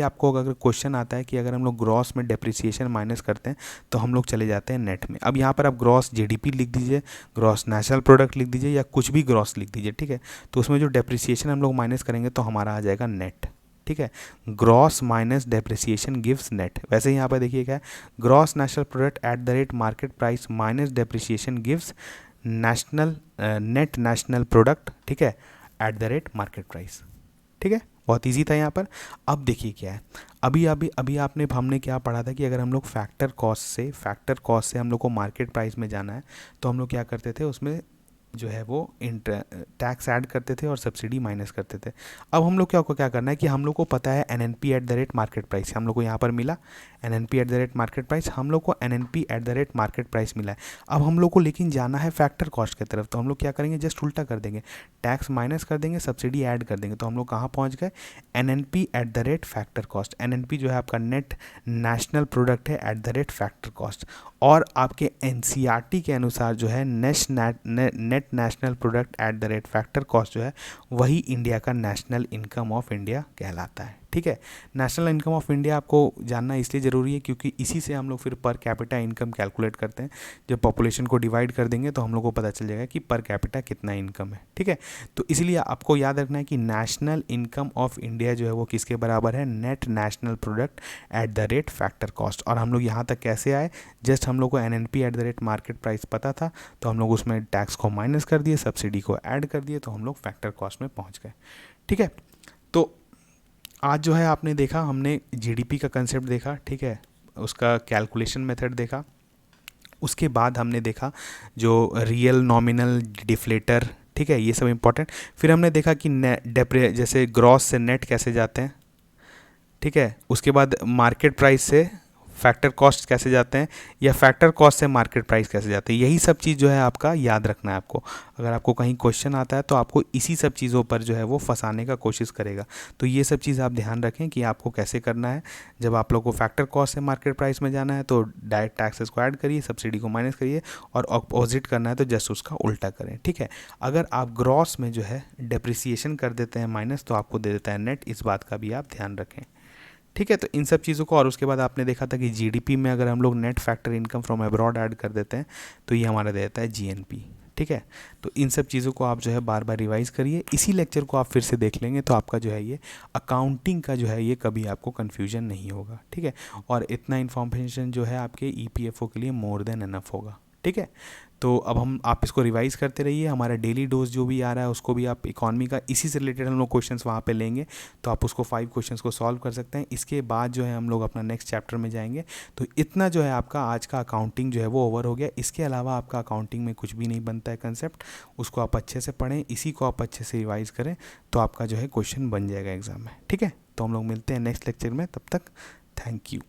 आपको अगर क्वेश्चन आता है कि अगर हम लोग ग्रॉस में डेप्रिसिएशन माइनस करते हैं तो हम लोग चले जाते हैं नेट में। अब यहाँ पर आप ग्रॉस जीडीपी लिख दीजिए, ग्रॉस नेशनल प्रोडक्ट लिख दीजिए या कुछ भी ग्रॉस लिख दीजिए। ठीक है, तो उसमें जो डेप्रिसिएशन हम लोग माइनस करेंगे तो हमारा आ जाएगा नेट। ठीक है, gross minus depreciation gives net. वैसे यहाँ पर देखिए क्या है, gross national product at the rate market price minus depreciation gives national net national product. ठीक है, at the rate market price. ठीक है, बहुत इजी था यहाँ पर। अब देखिए क्या है, अभी हमने क्या पढ़ा था कि अगर हम लोग फैक्टर कॉस्ट से हम लोग को मार्केट प्राइस में जाना है तो हम लोग क्या करते थे, उसमें जो है वो टैक्स ऐड करते थे और सब्सिडी माइनस करते थे। अब हम लोग क्या करना है कि हम लोग को पता है NNP at the rate market price, हम लोग को यहाँ पर मिला NNP at the rate market price, हम लोग को NNP at the rate market price मिला है। अब हम लोग को लेकिन जाना है फैक्टर कॉस्ट की तरफ, तो हम लोग क्या करेंगे, जस्ट उल्टा कर देंगे, टैक्स माइनस कर देंगे, सब्सिडी ऐड कर देंगे, तो हम लोग कहाँ पहुँच गए, NNP at the rate factor cost. NNP जो है आपका नेट नेशनल प्रोडक्ट है at the rate factor cost, और आपके एनसीईआरटी के अनुसार जो है net national product at the rate factor cost जो है वही इंडिया का नेशनल इनकम ऑफ इंडिया कहलाता है। ठीक है, नेशनल इनकम ऑफ इंडिया आपको जानना इसलिए ज़रूरी है क्योंकि इसी से हम लोग फिर पर कैपिटा इनकम कैलकुलेट करते हैं। जब पॉपुलेशन को डिवाइड कर देंगे तो हम लोग को पता चल जाएगा कि पर कैपिटा कितना इनकम है। ठीक है, तो इसलिए आपको याद रखना है कि नेशनल इनकम ऑफ इंडिया जो है वो किसके बराबर है, net national product at the rate factor cost. और हम लोग यहाँ तक कैसे आए, जस्ट हम लोग को NNP at the rate market price पता था तो हम लोग उसमें टैक्स को माइनस कर दिए, सब्सिडी को ऐड कर दिए, तो हम लोग फैक्टर कॉस्ट में पहुँच गए। ठीक है, तो आज जो है आपने देखा, हमने जीडीपी का कंसेप्ट देखा। ठीक है, उसका कैलकुलेशन मेथड देखा, उसके बाद हमने देखा जो रियल नॉमिनल डिफ्लेटर। ठीक है, ये सब इंपॉर्टेंट। फिर हमने देखा कि जैसे ग्रॉस से नेट कैसे जाते हैं। ठीक है, उसके बाद मार्केट प्राइस से फैक्टर कॉस्ट कैसे जाते हैं या फैक्टर कॉस्ट से मार्केट प्राइस कैसे जाते हैं। यही सब चीज़ जो है आपका याद रखना है आपको। अगर आपको कहीं क्वेश्चन आता है तो आपको इसी सब चीज़ों पर जो है वो फंसाने का कोशिश करेगा। तो ये सब चीज़ आप ध्यान रखें कि आपको कैसे करना है। जब आप लोग को फैक्टर कॉस्ट से मार्केट प्राइस में जाना है तो डायरेक्ट टैक्सेस को ऐड करिए, सब्सिडी को माइनस करिए, और अपोजिट करना है तो जस्ट उसका उल्टा करें। ठीक है, अगर आप ग्रॉस में जो है डेप्रिसिएशन कर देते हैं माइनस तो आपको दे देता है नेट, इस बात का भी आप ध्यान रखें। ठीक है, तो इन सब चीज़ों को, और उसके बाद आपने देखा था कि जीडीपी में अगर हम लोग net factor income from abroad add कर देते हैं तो ये हमारा दे देता है जीएनपी। ठीक है। तो इन सब चीज़ों को आप जो है बार बार रिवाइज़ करिए, इसी लेक्चर को आप फिर से देख लेंगे तो आपका जो है ये अकाउंटिंग का जो है ये कभी आपको कन्फ्यूजन नहीं होगा, ठीक है। और इतना इन्फॉर्मेशन जो है आपके ईपीएफओ के लिए मोर देन इनफ होगा, ठीक है। तो अब आप इसको रिवाइज करते रहिए, हमारा डेली डोज जो भी आ रहा है उसको भी आप इकॉनमी का इसी से रिलेटेड हम लोग क्वेश्चंस वहाँ पे लेंगे, तो आप उसको 5 क्वेश्चंस को सॉल्व कर सकते हैं। इसके बाद जो है हम लोग अपना नेक्स्ट चैप्टर में जाएंगे। तो इतना जो है आपका आज का अकाउंटिंग जो है वो ओवर हो गया। इसके अलावा आपका अकाउंटिंग में कुछ भी नहीं बनता है कंसेप्ट, उसको आप अच्छे से पढ़ें, इसी को आप अच्छे से रिवाइज करें, तो आपका जो है क्वेश्चन बन जाएगा एग्जाम में, ठीक है। तो हम लोग मिलते हैं नेक्स्ट लेक्चर में, तब तक थैंक यू।